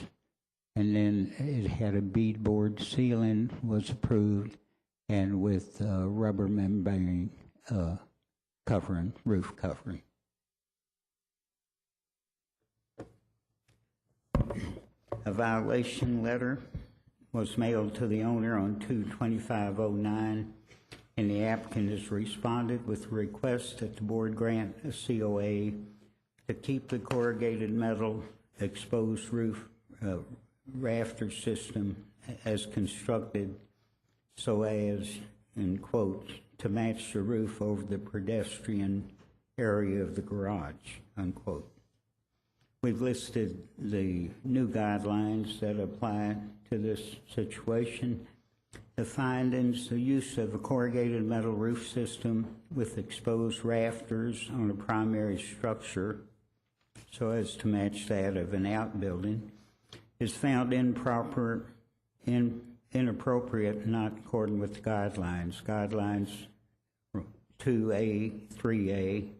And then it had a beadboard ceiling was approved, and with rubber membrane covering, roof covering. A violation letter was mailed to the owner on 2/25/09, and the applicant has responded with a request that the board grant a COA to keep the corrugated metal exposed roof rafter system as constructed so as, in quotes, to match the roof over the pedestrian area of the garage, unquote. We've listed the new guidelines that apply to this situation. The findings: the use of a corrugated metal roof system with exposed rafters on a primary structure so as to match that of an outbuilding is found inappropriate, not according with the guidelines. Guidelines 2A, 3A,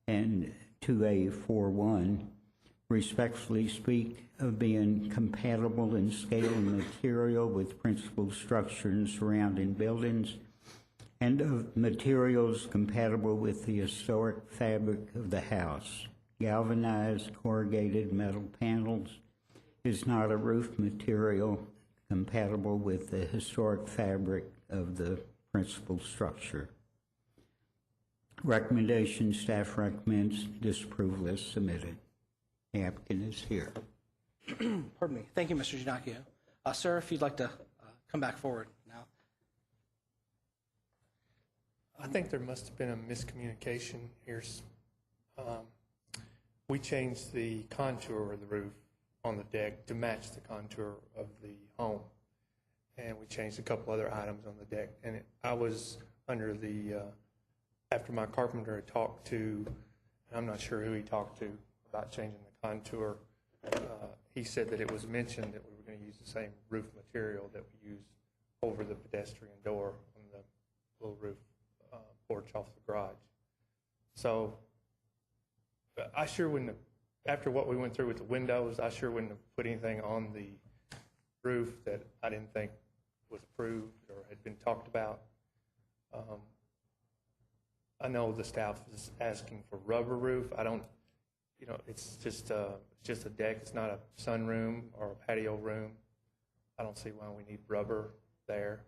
and 2A41 respectfully speak of being compatible in scale and material with principal structure and surrounding buildings, and of materials compatible with the historic fabric of the house. Galvanized corrugated metal panels is not a roof material compatible with the historic fabric of the principal structure. Recommendation: staff recommends disapproval as submitted. The applicant is here. Pardon me. Thank you, Mr. Ginocchio. Sir, if you'd like to come back forward now. I think there must have been a miscommunication here. We changed the contour of the roof on the deck to match the contour of the home. And we changed a couple other items on the deck. And I was under the, after my carpenter had talked to, and I'm not sure who he talked to about changing the contour, he said that it was mentioned that we were going to use the same roof material that we used over the pedestrian door on the little roof porch off the garage. So I sure wouldn't have, after what we went through with the windows, I sure wouldn't have put anything on the roof that I didn't think was approved or had been talked about. I know the staff is asking for rubber roof. I don't, you know, it's just a deck. It's not a sunroom or a patio room. I don't see why we need rubber there.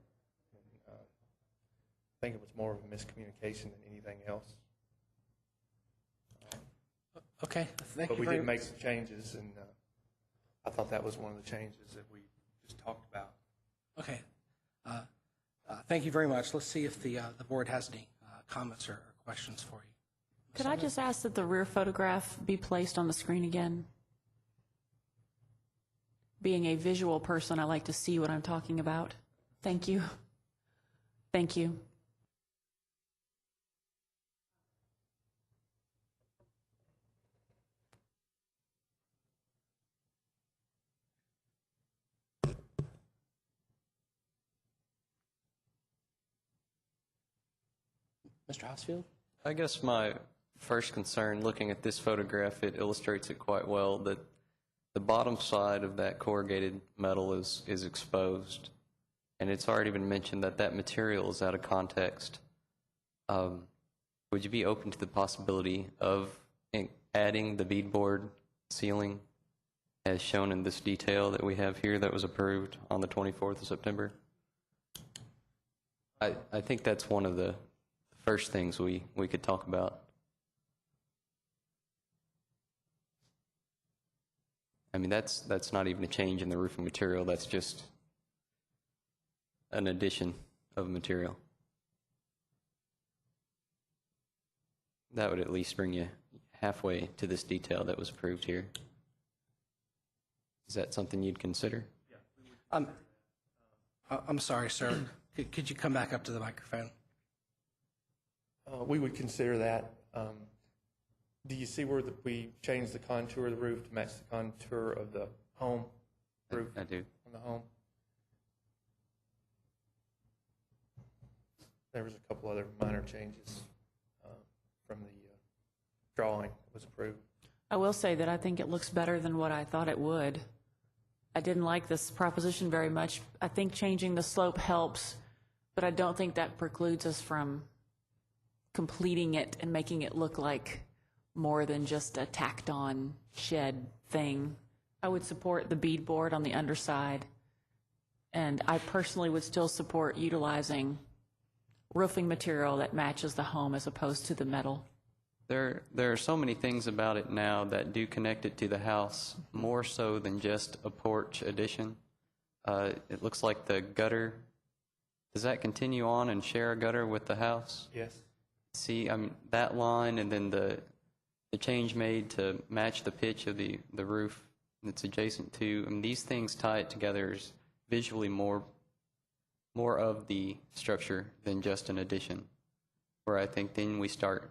I think it was more of a miscommunication than anything else. Okay, thank you. But we did make some changes, and I thought that was one of the changes that we just talked about. Okay. Thank you very much. Let's see if the board has any comments or questions for you. Could I just ask that the rear photograph be placed on the screen again? Being a visual person, I like to see what I'm talking about. Thank you. Thank you. Mr. Housefield? I guess my first concern, looking at this photograph, it illustrates it quite well, that the bottom side of that corrugated metal is exposed, and it's already been mentioned that that material is out of context. Would you be open to the possibility of adding the beadboard ceiling as shown in this detail that we have here that was approved on the 24th of September? I think that's one of the first things we could talk about. I mean, that's not even a change in the roofing material. That's just an addition of material. That would at least bring you halfway to this detail that was approved here. Is that something you'd consider? I'm sorry, sir. Could you come back up to the microphone? We would consider that. Do you see where we changed the contour of the roof to match the contour of the home roof? I do. On the home. There was a couple other minor changes from the drawing that was approved. I will say that I think it looks better than what I thought it would. I didn't like this proposition very much. I think changing the slope helps, but I don't think that precludes us from completing it and making it look like more than just a tacked-on shed thing. I would support the beadboard on the underside, and I personally would still support utilizing roofing material that matches the home as opposed to the metal. There are so many things about it now that do connect it to the house, more so than just a porch addition. It looks like the gutter, does that continue on and share a gutter with the house? Yes. See, I mean, that line and then the change made to match the pitch of the roof that's adjacent to, I mean, these things tie it together as visually more of the structure than just an addition, where I think then we start.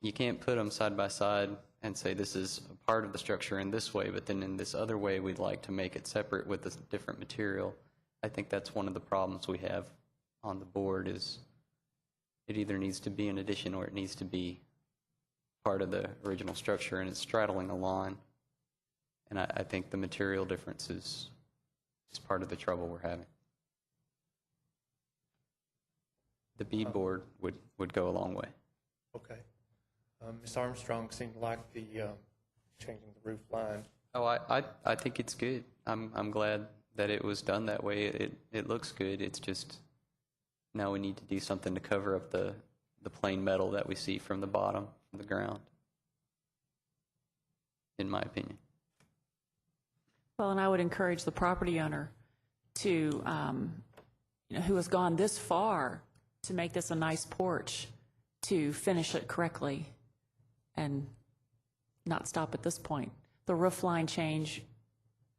You can't put them side by side and say this is a part of the structure in this way, but then in this other way we'd like to make it separate with a different material. I think that's one of the problems we have on the board is it either needs to be an addition or it needs to be part of the original structure, and it's straddling a line. And I think the material difference is part of the trouble we're having. The beadboard would go a long way. Okay. Ms. Armstrong seemed to like the changing the roof line. Oh, I think it's good. I'm glad that it was done that way. It looks good. It's just now we need to do something to cover up the plain metal that we see from the bottom, from the ground, in my opinion. Well, and I would encourage the property owner to, who has gone this far to make this a nice porch, to finish it correctly and not stop at this point. The roof line change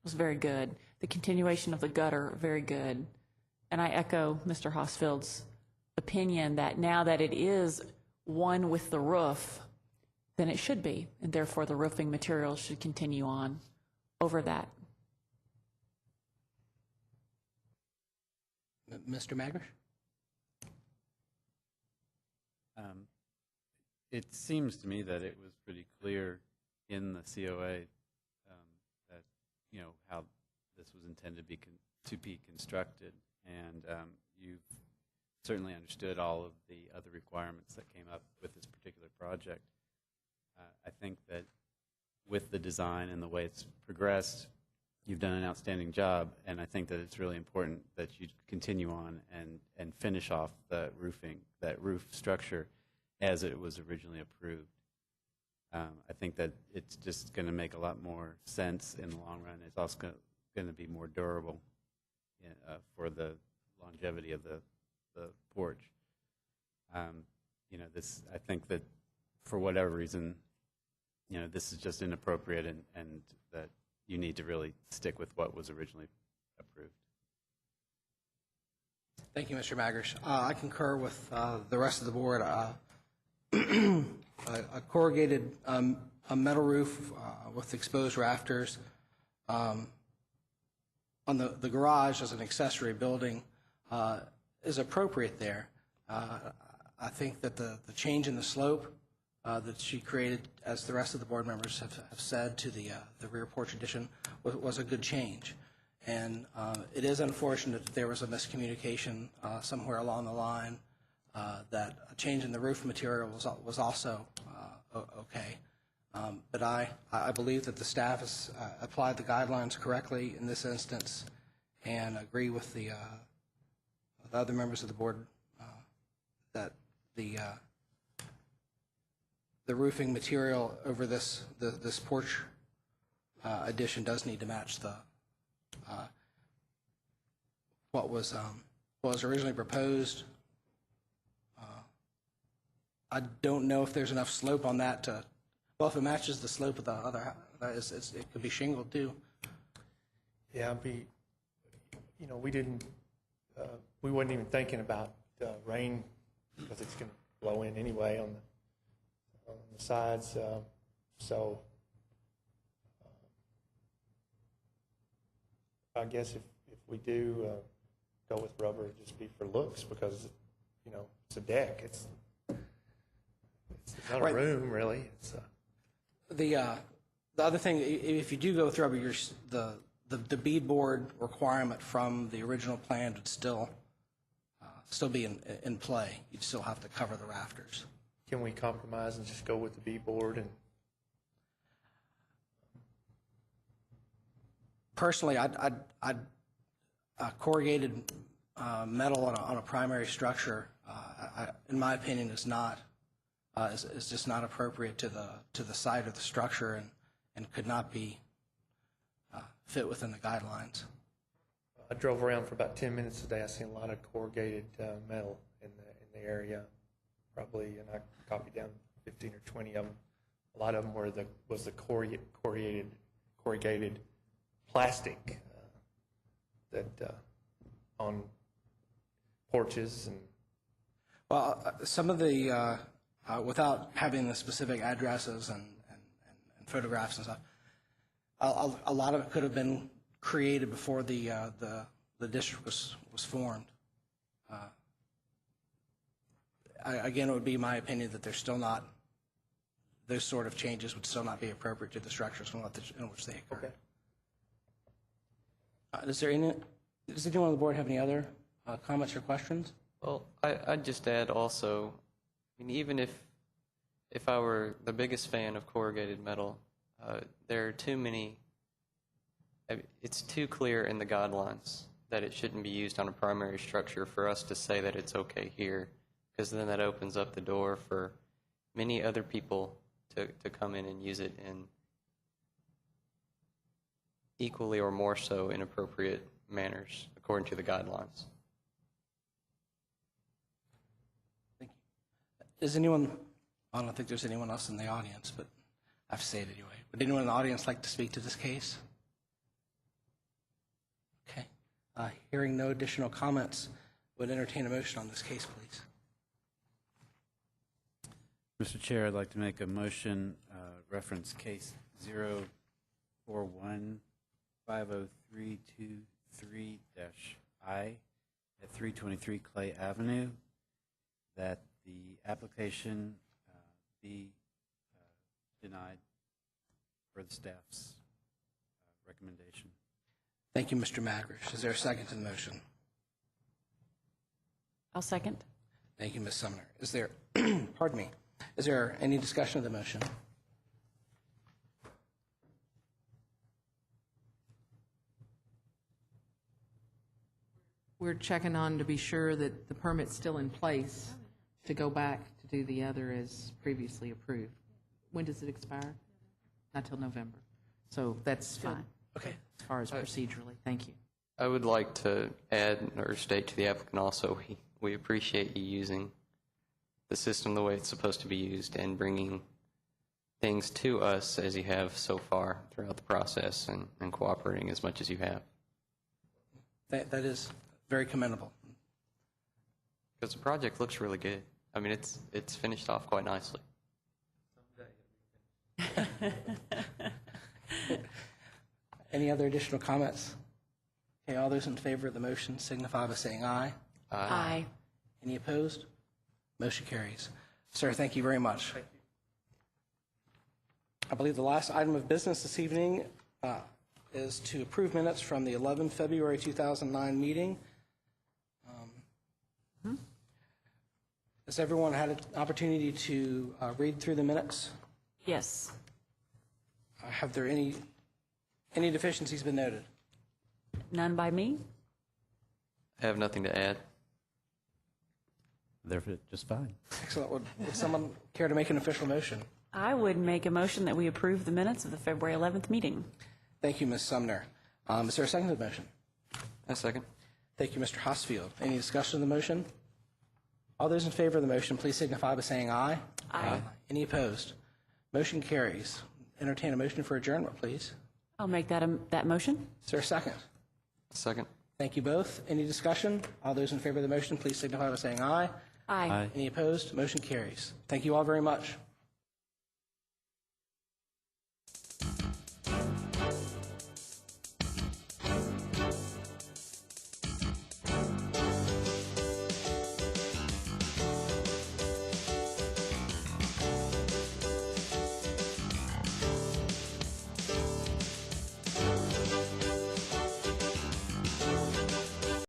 was very good. The continuation of the gutter, very good. And I echo Mr. Hosfield's opinion that now that it is one with the roof, then it should be, and therefore the roofing material should continue on over that. Mr. Magrish? It seems to me that it was pretty clear in the COA that, how this was intended to be constructed, and you've certainly understood all of the other requirements that came up with this particular project. I think that with the design and the way it's progressed, you've done an outstanding job, and I think that it's really important that you continue on and finish off the roofing, that roof structure as it was originally approved. I think that it's just going to make a lot more sense in the long run. It's also going to be more durable for the longevity of the porch. I think that for whatever reason, this is just inappropriate, and that you need to really stick with what was originally approved. Thank you, Mr. Magrish. I concur with the rest of the board. A corrugated a metal roof with exposed rafters on the garage as an accessory building is appropriate there. I think that the change in the slope that she created, as the rest of the board members have said, to the rear porch addition was a good change. And it is unfortunate that there was a miscommunication somewhere along the line that a change in the roof material was also okay. But I believe that the staff has applied the guidelines correctly in this instance, and agree with the other members of the board that the roofing material over this porch addition does need to match the what was originally proposed. I don't know if there's enough slope on that to, well, if it matches the slope of the other, it could be shingled too. Yeah, we wasn't even thinking about rain because it's going to blow in anyway on the sides. So I guess if we do go with rubber, it'd just be for looks because, it's a deck. It's not a room, really. It's The other thing, if you do go through, the beadboard requirement from the original plan would still be in play. You'd still have to cover the rafters. Can we compromise and just go with the beadboard? And Personally, I'd corrugated metal on a primary structure, in my opinion, is just not appropriate to the site of the structure and could not be fit within the guidelines. I drove around for about 10 minutes today. I seen a lot of corrugated metal in the area, probably, and I copied down 15 or 20 of them. A lot of them was the corrugated plastic that on porches and. Well, some of the without having the specific addresses and photographs and stuff, a lot of it could have been created before the district was formed. Again, it would be my opinion that there's still not, those sort of changes would still not be appropriate to the structures in which they occur. Okay. Does anyone on the board have any other comments or questions? Well, I'd just add also, I mean, even if I were the biggest fan of corrugated metal, there are too many, it's too clear in the guidelines that it shouldn't be used on a primary structure for us to say that it's okay here, because then that opens up the door for many other people to come in and use it in equally or more so inappropriate manners according to the guidelines. Thank you. Is anyone, I don't think there's anyone else in the audience, but I have to say it anyway. Would anyone in the audience like to speak to this case? Okay. Hearing no additional comments, would entertain a motion on this case, please. Mr. Chair, I'd like to make a motion, reference case 041-50323-I at 323 Clay Avenue, that the application be denied for the staff's recommendation. Thank you, Mr. Magrish. Is there a second to the motion? I'll second. Thank you, Ms. Sumner. Is there, pardon me, is there any discussion of the motion? We're checking on to be sure that the permit's still in place to go back to do the other as previously approved. When does it expire? Not till November. So that's fine. Okay. As far as procedurally. Thank you. I would like to add or state to the applicant also, we appreciate you using the system the way it's supposed to be used and bringing things to us as you have so far throughout the process and cooperating as much as you have. That is very commendable. Because the project looks really good. I mean, it's finished off quite nicely. Any other additional comments? Okay, all those in favor of the motion signify by saying aye. Aye. Any opposed? Motion carries. Sir, thank you very much. Thank you. I believe the last item of business this evening is to approve minutes from the 11 February 2009 meeting. Has everyone had an opportunity to read through the minutes? Yes. Have there any deficiencies been noted? None by me? I have nothing to add. They're just fine. Excellent. Would someone care to make an official motion? I would make a motion that we approve the minutes of the February 11th meeting. Thank you, Ms. Sumner. Is there a second to the motion? A second. Thank you, Mr. Hosfield. Any discussion of the motion? All those in favor of the motion, please signify by saying aye. Aye. Any opposed? Motion carries. Entertain a motion for adjournment, please. I'll make that motion. Is there a second? A second. Thank you both. Any discussion? All those in favor of the motion, please signify by saying aye. Aye. Any opposed? Motion carries. Thank you all very much.